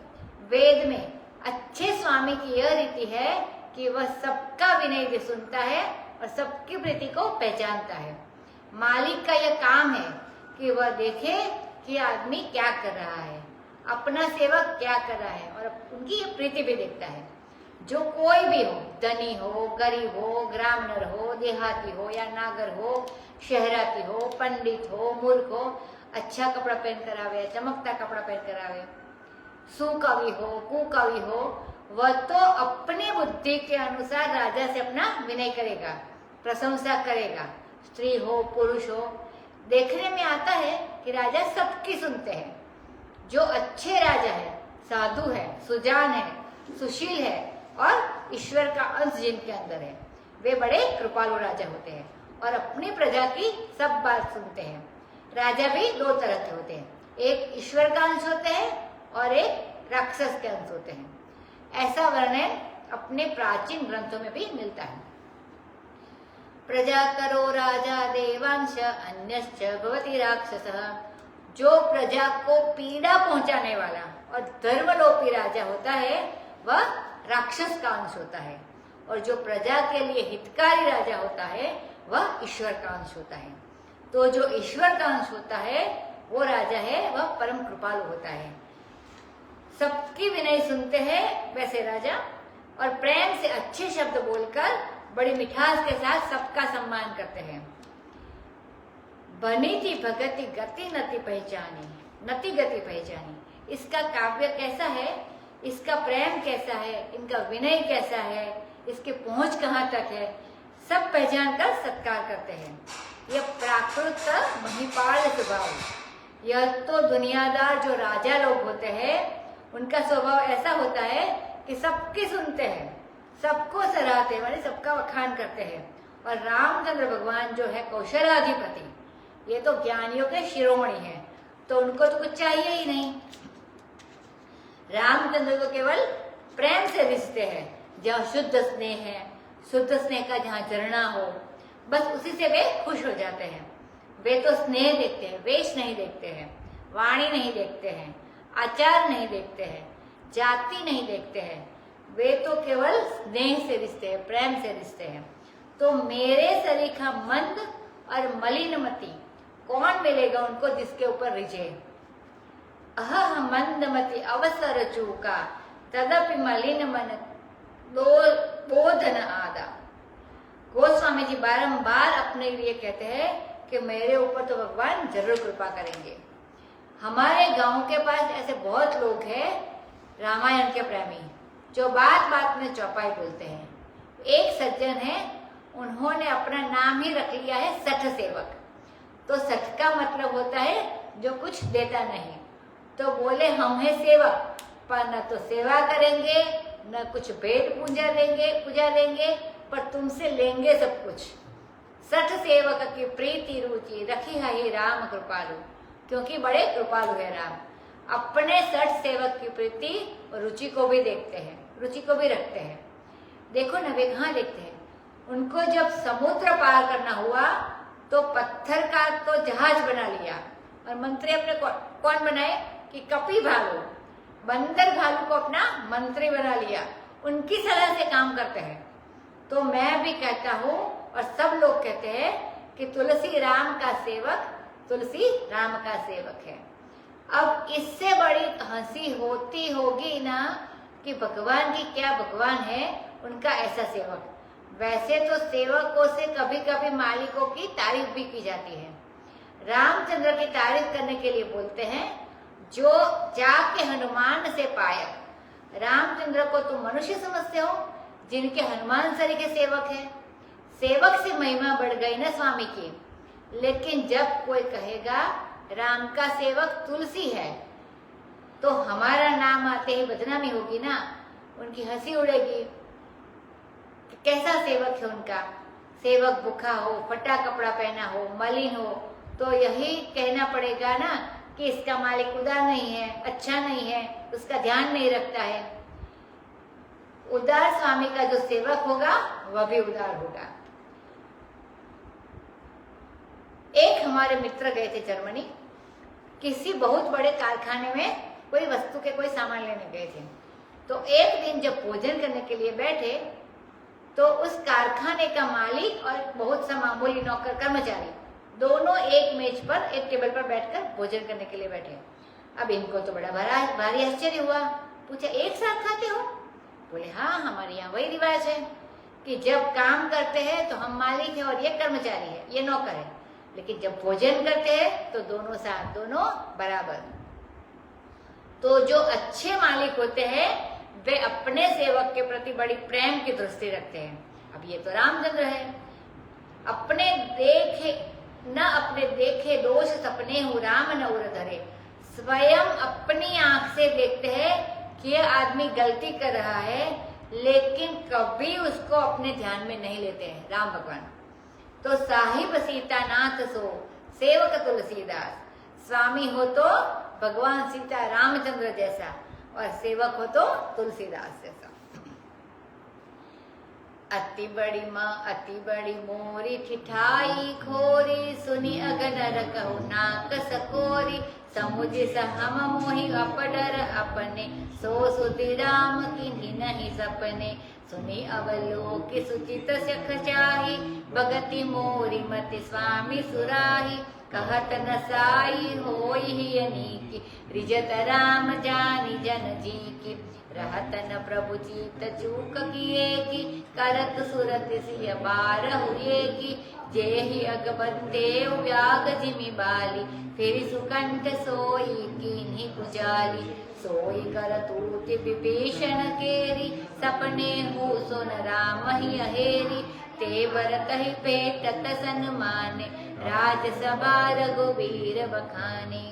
वेद में अच्छे स्वामी की यह रीति है कि वह सबका विनय सुनता है और सबकी प्रीति को पहचानता है। मालिक का यह काम है कि वह देखे कि आदमी क्या कर रहा है, अपना सेवक क्या कर रहा है, और उनकी प्रीति भी देखता है। जो कोई भी हो, धनी हो, गरीब हो, ग्रामीण हो, देहाती हो या नागर हो, शहराती हो, पंडित हो, मूर्ख हो, अच्छा कपड़ा पहन कर आवे, चमकता कपड़ा पहन कर आवे, सुकवि हो, कुकवि हो, वह तो अपनी बुद्धि के अनुसार राजा से अपना विनय करेगा, प्रशंसा करेगा। स्त्री हो, पुरुष हो, देखने में आता है कि राजा सबकी सुनते हैं। जो अच्छे राजा है, साधु है, सुजान है, सुशील है और ईश्वर का अंश जिनके अंदर है, वे बड़े कृपालु राजा होते हैं और अपनी प्रजा की सब बात सुनते हैं। राजा भी दो तरह के होते हैं, एक ईश्वर का अंश होते हैं और एक राक्षस के अंश होते हैं। ऐसा वर्णन अपने प्राचीन ग्रंथों में भी मिलता है। प्रजा करो राजा देवांश अन्यश्च भवति राक्षसः, जो प्रजा को पीड़ा पहुंचाने वाला और धर्मलोपी राजा होता है वह राक्षस का अंश होता है, और जो प्रजा के लिए हितकारी राजा होता है वह ईश्वर का अंश होता है। तो जो ईश्वर का अंश होता है वो राजा है, वह परम कृपालु होता है, सबकी विनय सुनते हैं वैसे राजा, और प्रेम से अच्छे शब्द बोलकर बड़ी मिठास के साथ सबका सम्मान करते हैं। बनी थी भगति गति नति पहचानी, नति गति पहचानी। इसका काव्य कैसा है, इसका प्रेम कैसा है, इनका विनय कैसा है, इसकी पहुंच कहाँ तक है, सब पहचान कर सत्कार करते हैं। यह प्राकृत महिपाल स्वभाव, यह तो दुनियादार जो राजा लोग होते हैं उनका स्वभाव ऐसा होता है कि सबकी सुनते हैं, सबको सराहते हैं, माने सबका वखान करते हैं। और रामचंद्र भगवान जो है कौशलाधिपति, ये तो ज्ञानियों के शिरोमणि हैं, तो उनको तो कुछ चाहिए ही नहीं। रामचंद्र को केवल प्रेम से रिश्ते हैं, जहाँ शुद्ध स्नेह है, शुद्ध स्नेह का जहाँ झरना हो, बस उसी से वे खुश हो जाते हैं। वे तो स्नेह देखते हैं, वेश नहीं देखते हैं, वाणी नहीं देखते हैं, आचार नहीं देखते हैं, जाति नहीं देखते हैं, वे तो केवल स्नेह से रिश्ते हैं, प्रेम से रिश्ते हैं। तो मेरे सरीखा मंद और मलिनमती कौन मिलेगा उनको जिसके ऊपर रिझे। अह मंदमती अवसर चूका तदपि मलिन मन बोधन आदा। गोस्वामी जी बारंबार अपने लिए कहते हैं कि मेरे ऊपर तो भगवान जरूर कृपा करेंगे। हमारे गांव के पास ऐसे बहुत लोग हैं रामायण के प्रेमी, जो बात बात में चौपाई बोलते हैं। एक सज्जन है, उन्होंने अपना नाम ही रख लिया है सठ सेवक। तो सठ का मतलब होता है जो कुछ देता नहीं। तो बोले हम हैं सेवक, पर न तो सेवा करेंगे, न कुछ भेंट पूजा लेंगे, पर तुमसे लेंगे सब कुछ। सठ सेवक की प्रीति रुचि रखी है ही राम कृपालु, क्योंकि बड़े कृपालु है राम। अपने सठ सेवक की प्रीति और रुचि को भी देखते हैं, रुचि को भी रखते हैं। देखो ना वे कहाँ देखते हैं, उनको जब समुद्र पार करना हुआ तो पत्थर का तो जहाज बना लिया, और मंत्री अपने कौन बनाए कि कपी भालू, बंदर भालू को अपना मंत्री बना लिया, उनकी सलाह से काम करते हैं। तो मैं भी कहता हूँ और सब लोग कहते हैं कि तुलसी राम का सेवक, तुलसी राम का सेवक है। अब इससे बड़ी हंसी होती होगी ना कि भगवान की क्या भगवान है, उनका ऐसा सेवक। वैसे तो सेवकों से कभी कभी मालिकों की तारीफ भी की जाती है। रामचंद्र की तारीफ करने के लिए बोलते हैं, जो जाके हनुमान से पाया। रामचंद्र को तुम मनुष्य समझते हो, जिनके हनुमान सरी के सेवक है। सेवक से महिमा बढ़ गई ना स्वामी की। लेकिन जब कोई कहेगा राम का सेवक तुलसी है, तो हमारा नाम आते ही बदनामी होगी ना, उनकी हंसी उड़ेगी। कैसा सेवक है उनका? सेवक भूखा हो, फटा कपड़ा पहना हो, मलिन हो, तो यही कहना पड़ेगा ना कि इसका मालिक उदार नहीं है, अच्छा नहीं है, उसका ध्यान नहीं रखता है। उदार स्वामी का जो सेवक होगा वह भी उदार होगा। एक हमारे मित्र गए थे जर्मनी, किसी बहुत बड़े कारखाने में कोई वस्तु के कोई सामान लेने गए थे। तो एक दिन जब भोजन करने के लिए बैठे, तो उस कारखाने का मालिक और बहुत सा मामूली नौकर कर्मचारी दोनों एक मेज पर, एक टेबल पर बैठकर भोजन करने के लिए बैठे। अब इनको तो बड़ा भारी आश्चर्य हुआ। पूछा, एक साथ खाते हो? बोले, हाँ, हमारे यहाँ वही रिवाज है कि जब काम करते हैं तो हम मालिक हैं और ये कर्मचारी है, ये नौकर है, लेकिन जब भोजन करते हैं तो दोनों साथ, दोनों बराबर। तो जो अच्छे मालिक होते हैं वे अपने सेवक के प्रति बड़ी प्रेम की दृष्टि रखते हैं। अब ये तो रामचंद्र है। अपने देखे दोष सपने हूँ राम न उर धरे। स्वयं अपनी आंख से देखते हैं कि ये आदमी गलती कर रहा है, लेकिन कभी उसको अपने ध्यान में नहीं लेते हैं राम भगवान। तो साहिब सीतानाथ सो सेवक तुलसीदास। स्वामी हो तो भगवान सीता रामचंद्र जैसा, और सेवक हो तो तुलसीदास जैसा। अति बड़ी माँ अति बड़ी मोरी, ठिठाई खोरी, सुनी अगनर कहु नाक सकोरी। समुझ सहम मोहि अपडर अपने, सो सुधि राम किन्हीं नहीं सपने। सुनी अवलोक सुचित सख चाही, भगति मोरी मति स्वामी सुराही। कहत न साई होई ही अनीकी, रिजत राम जानी जन जी की। रहत न प्रभु चित चूक किए की, करत सुरत सिय बार हुए की। जेहि अगबंदे व्याग जिमि बाली, फिर सुकंठ सोई कीन्ही कुचाली। सोई करतूति विभीषण केरी, सपने हूँ सुन राम ही अहेरी। ते बरत ही पेटत सन्माने, राजसभा रघुवीर बखाने।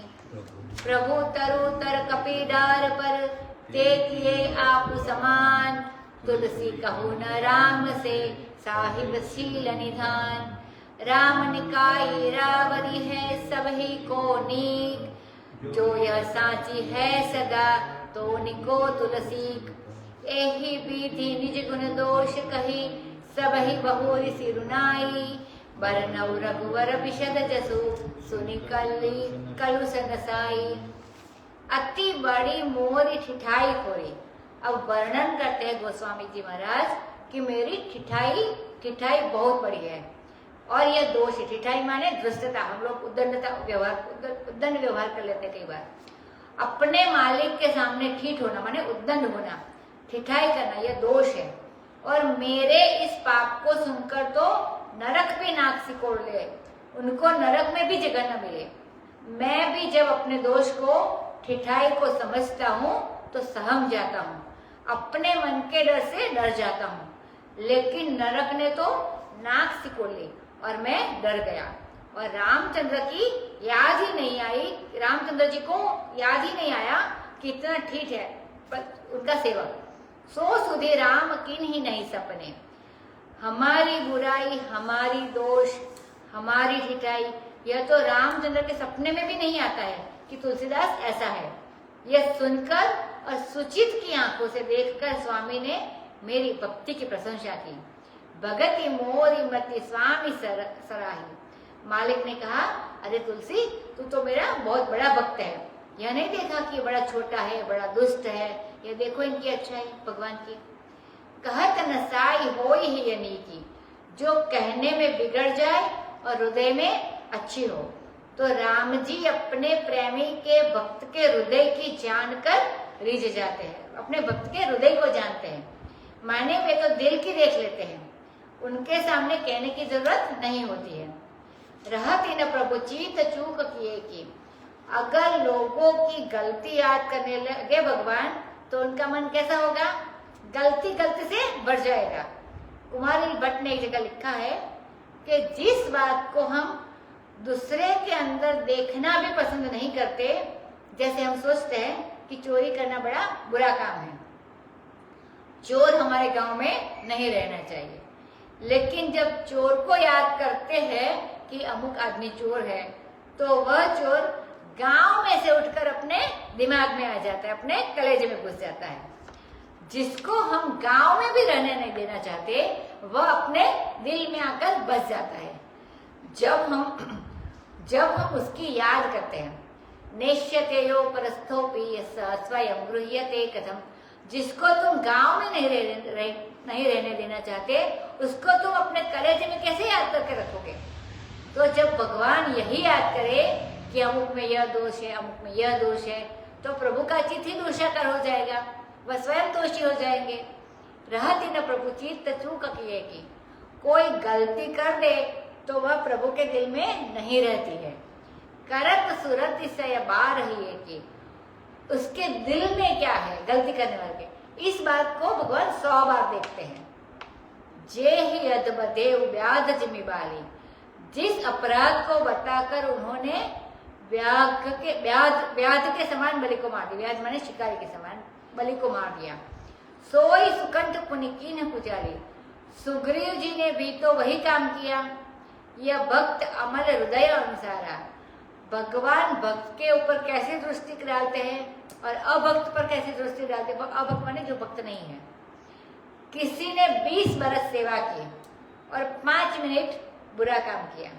प्रभु तरुतर कपीडार पर, ते किए आप समान। तुलसी कहु न राम से, साहिब शील निधान। राम निकाई रावरी है सबही को नीक, जो यह साची है सदा तो निको तुलसीक। एहि विधि निज गुण दोष कही, सबही बहुरी सिरुनाई। बरनउ रघुवर विशद जसु, सुनि कलु सनसाई। अति बड़ी मोरी ठिठाई खोरी। अब वर्णन करते हैं गोस्वामी जी महाराज कि मेरी ठिठाई बहुत बड़ी है, और यह दोष है। ठिठाई माने दुष्टता। हम लोग उद्दंड व्यवहार कर लेते कई बार। अपने मालिक के सामने ठीठ होना माने उद्दंड होना, ठिठाई करना, यह दोष है। और मेरे इस पाप को सुनकर तो नरक भी नाक सिकोड़ ले, उनको नरक में भी जगह न मिले। मैं भी जब अपने दोष को, ठिठाई को समझता हूँ तो सहम जाता हूँ, अपने मन के डर से डर जाता हूँ। लेकिन नरक ने तो नाक सिकोड़ ली और मैं डर गया, और रामचंद्र की याद ही नहीं आई, रामचंद्र जी को याद ही नहीं आया कि इतना ठीक है उनका सेवक। सो सुधे राम किन ही नहीं सपने। हमारी बुराई, हमारी दोष, हमारी ठिठाई, यह तो रामचंद्र के सपने में भी नहीं आता है कि तुलसीदास ऐसा है। यह सुनकर और सुचित की आंखों से देखकर स्वामी ने मेरी भक्ति की प्रशंसा की। भगति मोरी मति स्वामी सराही। मालिक ने कहा, अरे तुलसी, तू तो मेरा बहुत बड़ा भक्त है। यह नहीं देखा कि बड़ा छोटा है, बड़ा दुष्ट है। ये देखो इनकी अच्छाई भगवान की। कहत नसाई होई ही यनी की, जो कहने में बिगड़ जाए और हृदय में अच्छी हो। तो राम जी अपने प्रेमी के भक्त के हृदय की जानकर रिझ जाते हैं, अपने भक्त के हृदय को जानते हैं। माने वे तो दिल की देख लेते हैं, उनके सामने कहने की जरूरत नहीं होती है। रहती न प्रभु चीत चूक किए की, अगर लोगों की गलती याद करने लगे भगवान तो उनका मन कैसा होगा? गलती गलती से बढ़ जाएगा। कुमारी भट्ट ने एक जगह लिखा है कि जिस बात को हम दूसरे के अंदर देखना भी पसंद नहीं करते, जैसे हम सोचते हैं कि चोरी करना बड़ा बुरा काम है, चोर हमारे गांव में नहीं रहना चाहिए, लेकिन जब चोर को याद करते हैं कि अमुक आदमी चोर है, तो वह चोर गांव में से उठकर अपने दिमाग में आ जाता है, अपने कलेजे में घुस जाता है। जिसको हम गांव में भी रहने नहीं देना चाहते, वह अपने दिल में आकर बस जाता है। जब हम उसकी याद करते हैं, नेष्यते यो परस्थोपि स्वयं गृह्यते कथम, जिसको तुम गांव में नहीं रहने देना चाहते, उसको तुम अपने कलेजे में कैसे याद करके रखोगे? तो जब भगवान यही याद करे कि अमुक में यह दोष है, अमुक में यह दोष है, तो प्रभु का चित्त ही दूषाकर हो जाएगा, वह स्वयं दोषी हो जाएंगे। रहती न प्रभु चित्त चूक किए की, कोई गलती कर दे तो वह प्रभु के दिल में नहीं रहती है। करत सुरत से बार ही है कि उसके दिल में क्या है गलती करने वाले, इस बात को भगवान 100 बार देखते हैं। जे ही अदबदेव व्याध जिम्मेवारी, जिस अपराध को बताकर उन्होंने व्याध के समान बलि को मार दिया, व्याध माने शिकारी के समान बलि को मार दिया। सोई सुकंठ पुनिकीन पुजारी, सुग्रीव जी ने भी तो वही काम किया। यह भक्त अमल हृदय अनुसारा, भगवान भक्त के ऊपर कैसे दृष्टि डालते हैं और अभक्त पर कैसे दृष्टि डालते हैं। अभक्त माने जो भक्त नहीं है। किसी ने 20 बरस सेवा की और 5 मिनट बुरा काम किया,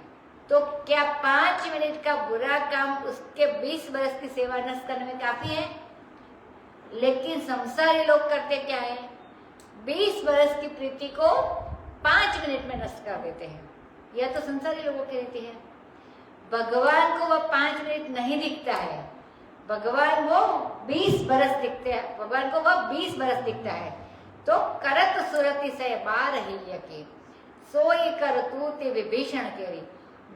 तो क्या 5 मिनट का बुरा काम उसके 20 बरस की सेवा नष्ट करने में काफी है? लेकिन संसारी लोग करते क्या है? 20 बरस की प्रीति को 5 मिनट में नष्ट कर देते हैं। यह तो संसारी लोगों की रीति है। भगवान को वह 5 मिनट नहीं दिखता है, भगवान वो 20 बरस दिखते हैं, भगवान को वह 20 बरस दिखता है। तो करत सुरति से बार ही यकी, सोई करतूत विभीषण केरी,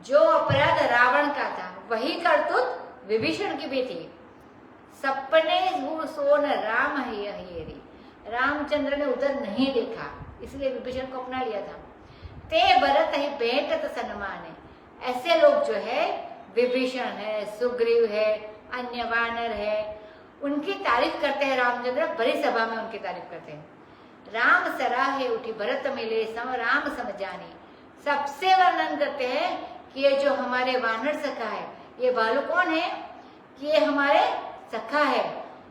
जो अपराध रावण का था वही करतूत विभीषण की भी थी। सपने सोन राम हेरी, रामचंद्र ने उधर नहीं देखा, इसलिए विभीषण को अपना लिया था। ते भरत ही भेंटत सन्मान, ऐसे लोग जो है विभीषण है, सुग्रीव है, अन्य वानर है, उनकी तारीफ करते हैं। रामचंद्र बड़ी सभा में उनकी तारीफ करते हैं। राम सराहे उठी भरत मिले सम राम समझाने, सबसे वर्णन करते हैं कि ये जो हमारे वानर सखा है, ये भालू कौन है? कि ये हमारे सखा है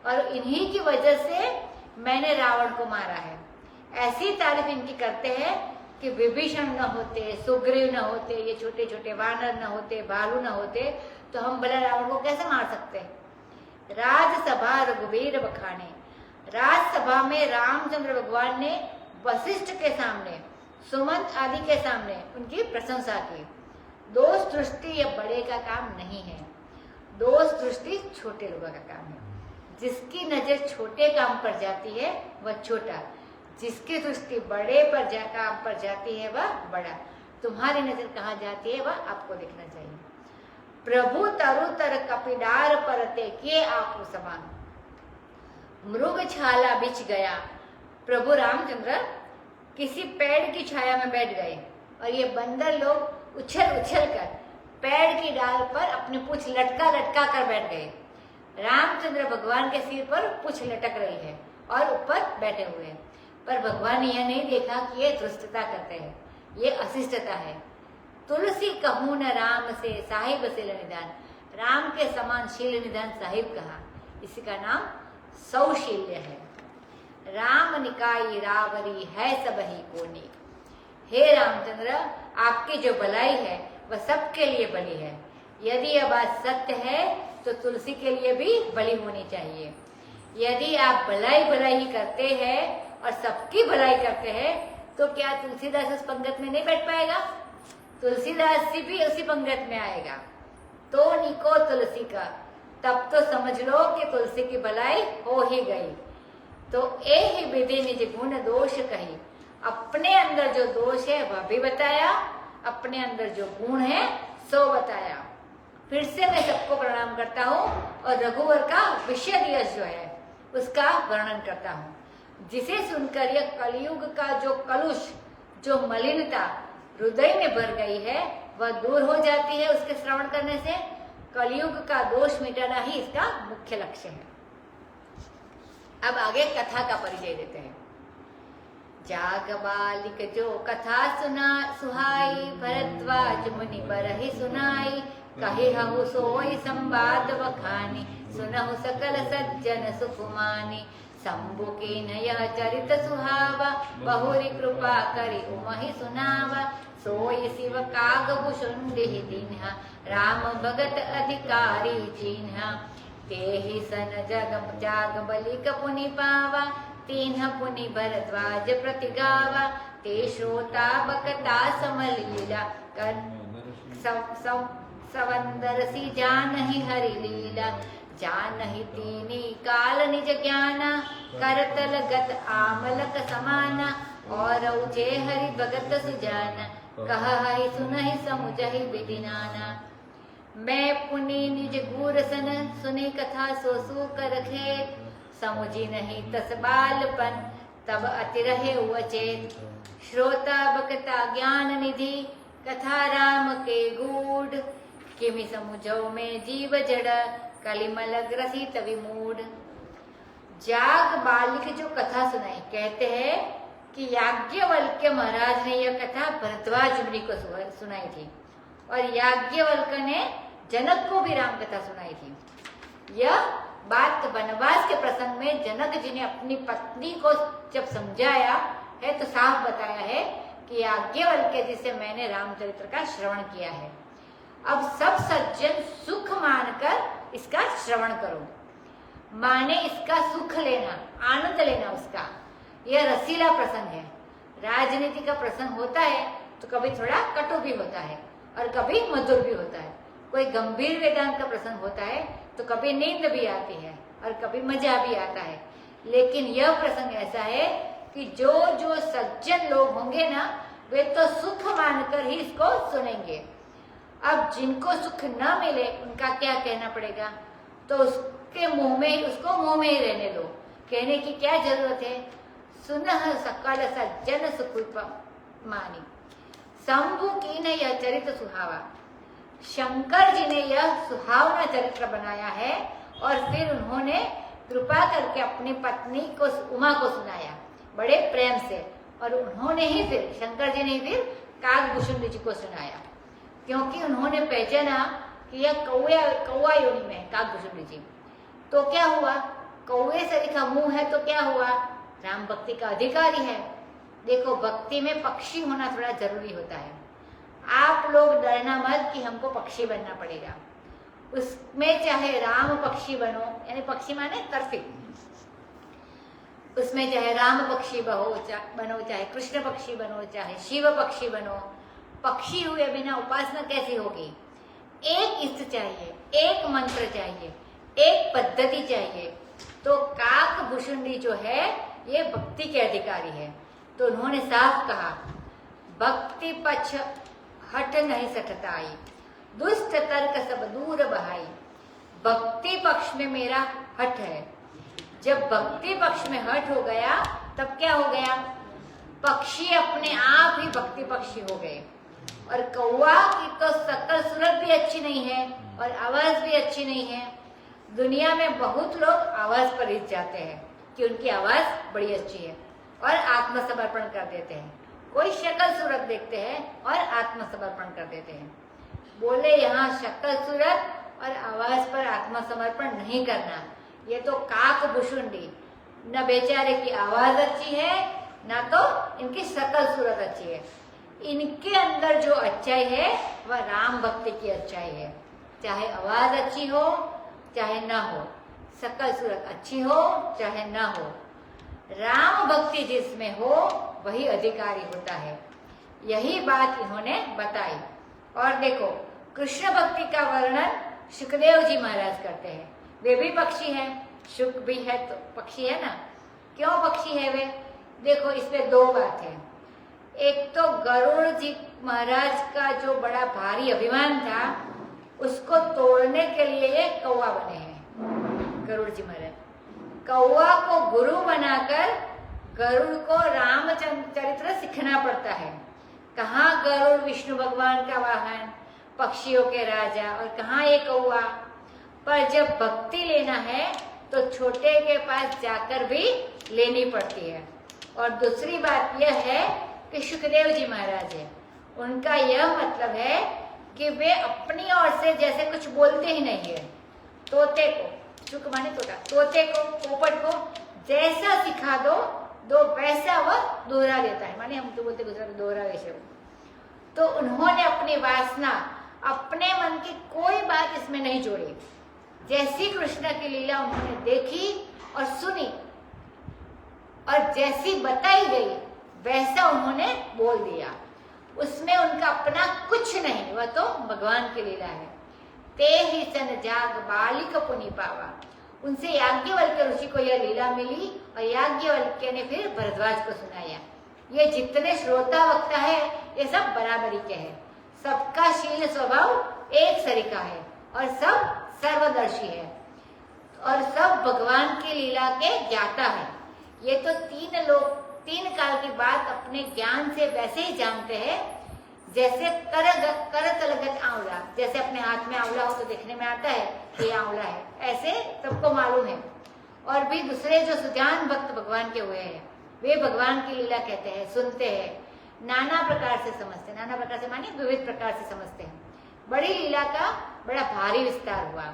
और इन्हीं की वजह से मैंने रावण को मारा है। ऐसी तारीफ इनकी करते हैं कि विभीषण न होते, सुग्रीव न होते, ये छोटे छोटे वानर न होते, भालू न होते, तो हम भला रावण को कैसे मार सकते? राजसभा रघुवीर बखाने, राजसभा में रामचंद्र भगवान ने वशिष्ठ के सामने, सुमंत आदि के सामने उनकी प्रशंसा की। दोष दृष्टि ये बड़े का काम नहीं है, दोष दृष्टि छोटे लोगों का काम है। जिसकी नजर छोटे काम पर जाती है वह छोटा, जिसकी दृष्टि बड़े पर काम पर जाती है वह बड़ा। तुम्हारी नजर कहाँ जाती है वह आपको देखना चाहिए। प्रभु तरु तर कपिडार परते किए आपको समान, मृग छाला बिछ गया। प्रभु रामचंद्र किसी पेड़ की छाया में बैठ गए और ये बंदर लोग उछल उछल कर पेड़ की डाल पर अपनी पूंछ लटका लटका कर बैठ गए। रामचंद्र भगवान के सिर पर पूंछ लटक रही है और ऊपर बैठे हुए हैं, पर भगवान ने यह नहीं देखा कि ये धृष्टता करते हैं, ये अशिष्टता है। तुलसी कहूं न राम से साहिब से निदान, राम के समान शील निदान साहिब कहा, इसी का नाम सौशील्य है। राम निकाई रावरी है सब ही कोनी, हे रामचंद्र आपकी जो भलाई है वह सबके लिए बली है। यदि यह बात सत्य है तो तुलसी के लिए भी बलि होनी चाहिए। यदि आप भलाई भलाई ही करते हैं और सबकी भलाई करते हैं, तो क्या तुलसीदास उस पंगत में नहीं बैठ पाएगा? तुलसीदास भी उसी पंगत में आएगा। तो निको तुलसी का, तब तो समझ लो कि तुलसी की भलाई हो ही गई। तो ए ही विधि निज गुण दोष कही, अपने अंदर जो दोष है वह भी बताया, अपने अंदर जो गुण है सो बताया। फिर से मैं सबको प्रणाम करता हूँ और रघुवर का विषय दिवस जो है उसका वर्णन करता हूँ, जिसे सुनकर यह कलयुग का जो कलुष, जो मलिनता हृदय में भर गई है वह दूर हो जाती है उसके श्रवण करने से। कलयुग का दोष मिटाना ही इसका मुख्य लक्ष्य है। अब आगे कथा का परिचय देते हैं। जाग बालिक जो कथा सुना सुहाई, भरद्वाज मुनि बरहि सुनाई, कहे हहु सोई संवाद बखानी, सुनहु सकल सज्जन सुकुमानी। शंभु के नया चरित सुहावा, बहुरी कृपा करि उमहि सुनावा। सोई शिव काग भुषुंडि दीन्हा, राम भगत अधिकारी चीन्हा। तेहि सन जग जाग बलिक पुनि पावा, तीन्ह पुनि भरद्वाज प्रति गावा। ते श्रोता बकता समल लीला, कर सवंदर सी जानहि हरि लीला। जानहि तीनी काल निज ज्ञाना, करतल गत आमलक समाना। और उचे हरि भगत सुजाना, कहहि सुनहि समुझहि विधि नाना। मैं पुनि निज गूर सन, सुनी कथा सोसु कर खेत। समुझी नहीं तस बालपन, तब अति रहे अचेत। श्रोता बकता ज्ञान निधि, कथा राम के गूढ़। किमि समुझो में जीव जड़, कलिमल ग्रसित विमूढ़। जाग बालिक जो कथा सुनाई, कहते हैं कि याज्ञवल्क्य महाराज ने यह कथा भरद्वाज मुनि को सुनाई थी और याज्ञवल्क्य ने जनक को भी राम कथा सुनाई थी। यह बात वनवास के प्रसंग में जनक जी ने अपनी पत्नी को जब समझाया है तो साफ बताया है कि याज्ञवल्क्य जी से मैंने रामचरित्र का श्रवण किया है। अब सब सज्जन सुख मानकर इसका श्रवण करो, माने इसका सुख लेना, आनंद लेना उसका। यह रसीला प्रसंग है। राजनीति का प्रसंग होता है तो कभी थोड़ा कटु भी होता है और कभी मधुर भी होता है। कोई गंभीर वेदांत का प्रसंग होता है तो कभी नींद भी आती है और कभी मजा भी आता है। लेकिन यह प्रसंग ऐसा है कि जो जो सज्जन लोग होंगे ना, वे तो सुख मानकर ही इसको सुनेंगे। अब जिनको सुख न मिले उनका क्या कहना पड़ेगा, तो उसके मुंह में, उसको मुंह में ही रहने दो, कहने की क्या जरूरत है। सुनह सकल सज्जन सुख मानी, शंभु की ने यह चरित्र सुहावा। शंकर जी ने यह सुहावना चरित्र बनाया है और फिर उन्होंने कृपा करके अपनी पत्नी को, उमा को सुनाया बड़े प्रेम से। और उन्होंने ही फिर, शंकर जी ने फिर काकभूषुंड जी को सुनाया, क्योंकि उन्होंने पहचाना कि यह कौआ योनि में काकभूषुंड जी। तो क्या हुआ, कौए से लिखा मुंह है तो क्या हुआ, राम भक्ति का अधिकारी है। देखो, भक्ति में पक्षी होना थोड़ा जरूरी होता है। आप लोग डरना मत कि हमको पक्षी बनना पड़ेगा। उसमें चाहे राम पक्षी बनो, यानी पक्षी माने तरफी, उसमें चाहे राम पक्षी बनो, चाहे कृष्ण पक्षी बनो, चाहे शिव पक्षी बनो, पक्षी हुए बिना उपासना कैसी होगी। एक इष्ट चाहिए, एक मंत्र चाहिए, एक पद्धति चाहिए। तो काकभूषुंडी जो है ये भक्ति के अधिकारी है। तो उन्होंने साफ कहा, भक्ति पक्ष हट नहीं सठताई, दुष्ट तर्क सब दूर बहाई। भक्ति पक्ष में मेरा हट है। जब भक्ति पक्ष में हट हो गया तब क्या हो गया, पक्षी अपने आप ही भक्ति पक्षी हो गए। और कौआ की तो सकल सूरत भी अच्छी नहीं है और आवाज भी अच्छी नहीं है। दुनिया में बहुत लोग आवाज पर हिट जाते हैं कि उनकी आवाज बड़ी अच्छी है और आत्मसमर्पण कर देते हैं। कोई शक्ल सूरत देखते हैं और आत्मसमर्पण कर देते हैं। बोले यहाँ शक्ल सूरत और आवाज पर आत्मसमर्पण नहीं करना। ये तो काकभूषुंडी, न बेचारे की आवाज अच्छी है ना तो इनकी शक्ल सूरत अच्छी है। इनके अंदर जो अच्छाई है वह राम भक्ति की अच्छाई है। चाहे आवाज अच्छी हो चाहे ना हो, शक्ल सूरत अच्छी हो चाहे ना हो, राम भक्ति जिसमें हो वही अधिकारी होता है। यही बात इन्होंने बताई। और देखो, कृष्ण भक्ति का वर्णन सुखदेव जी महाराज करते हैं। वे भी पक्षी हैं, शुक भी है तो पक्षी है ना। क्यों पक्षी है वे? देखो, इसमें दो बात है। एक तो गरुड़ जी महाराज का जो बड़ा भारी अभिमान था, उसको तोड़ने के लिए ये कौवा बने हैं। गरुड़ जी महाराज कौवा को गुरु बनाकर गरुड़ को रामचरित्र सीखना पड़ता है। कहाँ गरुड़ विष्णु भगवान का वाहन, पक्षियों के राजा, और कहाँ ये कौवा। पर जब भक्ति लेना है तो छोटे के पास जाकर भी लेनी पड़ती है। और दूसरी बात यह है कि सुखदेव जी महाराज है, उनका यह मतलब है कि वे अपनी ओर से जैसे कुछ बोलते ही नहीं है। तोते को, शुक माने तोता, तोते को, पोपट को जैसा सिखा दो वैसा वह दोहरा देता है। माने हम तो बोलते गुजरात दोहरा वैसे हो। तो उन्होंने अपनी वासना, अपने मन की कोई बात इसमें नहीं जोड़ी। जैसी कृष्ण की लीला उन्होंने देखी और सुनी और जैसी बताई गई वैसा उन्होंने बोल दिया। उसमें उनका अपना कुछ नहीं, वह तो भगवान की लीला है। ते ही सन जाग बालिक पुनि पावा। उनसे याज्ञवल्क्य ऋषि को यह लीला मिली और याज्ञवल्क्य ने फिर भरद्वाज को सुनाया। ये जितने श्रोता वक्ता है ये सब बराबरी के हैं। सबका शील स्वभाव एक सरिका है और सब सर्वदर्शी है और सब भगवान की लीला के ज्ञाता है। ये तो तीन लोग तीन काल की बात अपने ज्ञान से वैसे ही जानते हैं जैसे करतलगत आंवला। जैसे अपने हाथ में आंवला हो तो देखने में आता है कि आंवला है, ऐसे सबको मालूम है। और भी दूसरे जो सुजान भक्त भगवान के हुए हैं वे भगवान की लीला कहते हैं, सुनते हैं, नाना प्रकार से समझते हैं। नाना प्रकार से मानिए विविध प्रकार से समझते हैं। बड़ी लीला का बड़ा भारी विस्तार हुआ।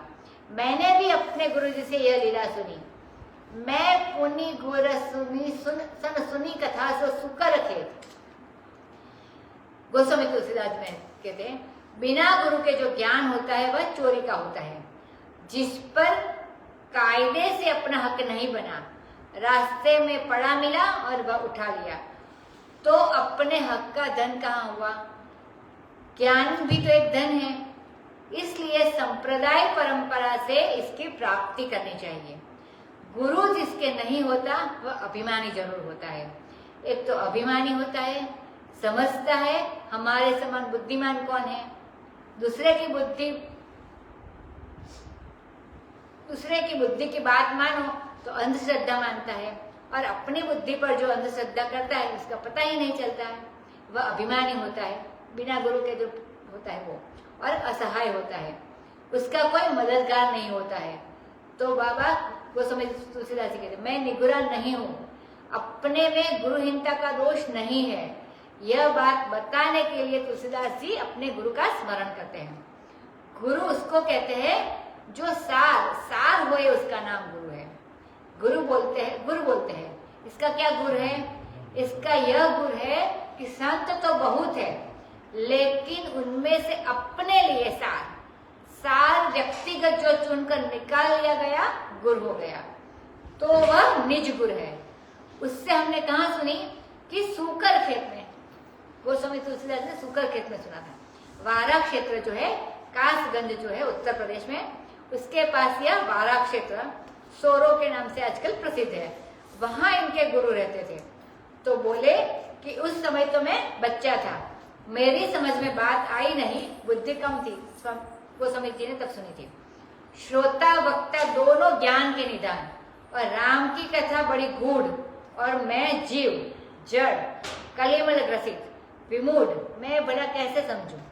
मैंने भी अपने गुरु जी से यह लीला सुनी। मैं पुनि गुर सुनी सुनी कथा सो सुकर खेत। गोस्वामी तुलसीदास में कहते हैं, बिना गुरु के जो ज्ञान होता है वह चोरी का होता है। जिस पर कायदे से अपना हक नहीं बना, रास्ते में पड़ा मिला और वह उठा लिया, तो अपने हक का धन कहाँ हुआ? ज्ञान भी तो एक धन है। इसलिए संप्रदाय परंपरा से इसकी प्राप्ति करनी चाहिए। गुरु जिसके नहीं होता वह अभिमानी जरूर होता है। एक तो अभिमानी होता है, समझता है हमारे समान बुद्धिमान कौन है। दूसरे की बुद्धि की बात मानो तो अंधश्रद्धा मानता है, और अपनी बुद्धि पर जो अंधश्रद्धा करता है उसका पता ही नहीं चलता है। वह अभिमानी होता है, बिना गुरु के जो होता है वो, और असहाय होता है, उसका कोई मददगार नहीं होता है। तो बाबा गोस्वामी तुलसीदास जी कहते, मैं निगुरा नहीं हूँ, अपने में गुरुहीनता का दोष नहीं है। यह बात बताने के लिए तुलसीदास जी अपने गुरु का स्मरण करते हैं। गुरु उसको कहते हैं जो सार होए, उसका नाम गुरु है। गुरु बोलते हैं। इसका क्या गुर है? इसका यह गुर है कि संत तो बहुत है, लेकिन उनमें से अपने लिए सार व्यक्तिगत जो चुनकर निकाल लिया गया गुर हो गया, तो वह निज गुर है। उससे हमने कहा सुनी कि सूकर खेत में, गोस्वामी तुलसीदास ने सूकर खेत में सुना था। वारा क्षेत्र जो है, कासगंज जो है उत्तर प्रदेश में, उसके पास यह वारा क्षेत्र सोरो के नाम से आजकल प्रसिद्ध है। वहां इनके गुरु रहते थे। तो बोले कि उस समय तो मैं बच्चा था, मेरी समझ में बात आई नहीं, बुद्धि कम थी। गोस्वामी जी ने तब सुनी थी। श्रोता वक्ता दोनों ज्ञान के निदान, और राम की कथा बड़ी गूढ़, और मैं जीव जड़ कलिमल ग्रसित विमूढ़, मैं भला कैसे समझूं।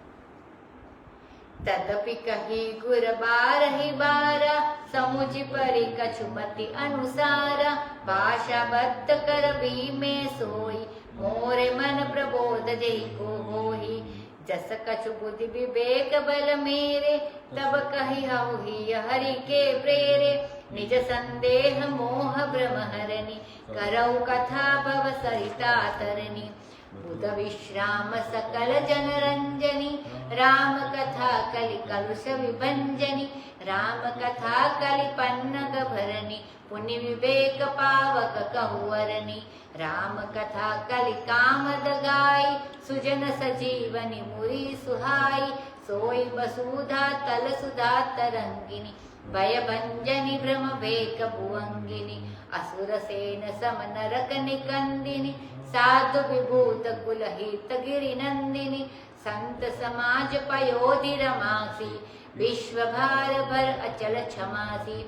तदपि कही गुर बारहि बारा, समुझ परि कछुमति अनुसारा। भाषा बद्ध कर भी में सोई, मोरे मन प्रबोध जेहि को होहि। जस कछु बुद्धि विवेक बल मेरे, तब कही हऊ ही हरि के प्रेरे। निज संदेह मोह भ्रम हरनि, करऊ कथा भव सरिता तरनि। बुध विश्राम सकल जनरंजनी, राम कथा कलि कलुष विभंजनी, राम कथा कलि पन्नग भरनी, पुण्य विवेक पावक कहूवरनी, राम कथा कलि कामद गाई, सुजन सजीवनी मुरी सुहाई, सोई वसुधा तल सुधा तरंगिनी, भय भंजनी भ्रम भेक भुवंगिनी, असुर सेन सम नरक निकंदिनी, साधु विभूत कुल हित गिरि नंदिनी, संत समाज पयोधि रमासी, विश्व भार भर अचल क्षमासी,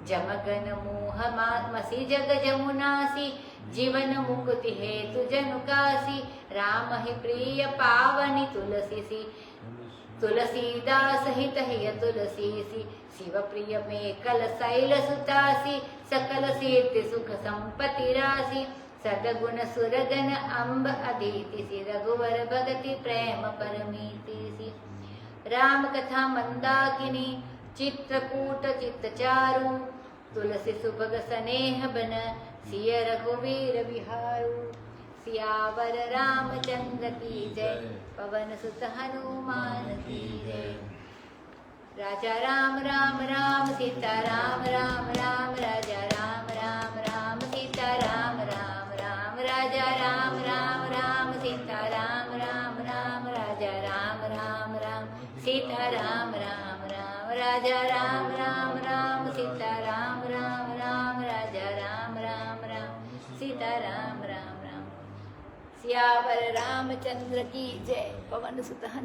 जमगन मोह मसी जग जमुनासी, जीवन मुक्ति हेतु जनुकासी, राम ही प्रिय पावनी तुलसी सी, तुलसीदास हित हिय तुलसी सी, शिव प्रिय में कल शैल सुतासी, सकल कीर्ति सुख संपत्ति राशि, सदगुण सुरगन अम्ब अदिति सी, रघुवर भगति प्रेम परमीति सी, राम कथा मंदाकिनी, चित्रकूट चित्तचारु, तुलसी सुभग स्नेह बन, सिय रघुवीर विहारु, सियावर रामचंद्र की जय, पवन सुत हनुमान की जय। राजा राम राम राम सीता राम राम राम, राजा राम राम राम सीता राम राम राम, राजा राम राम राम सीता राम राम राम, राजा राम राम राम सीता राम राम राम, राजा राम राम राम सीता राम राम राम, राजा राम राम राम सीता राम राम राम। सियावर रामचंद्र की जय, पवन सुत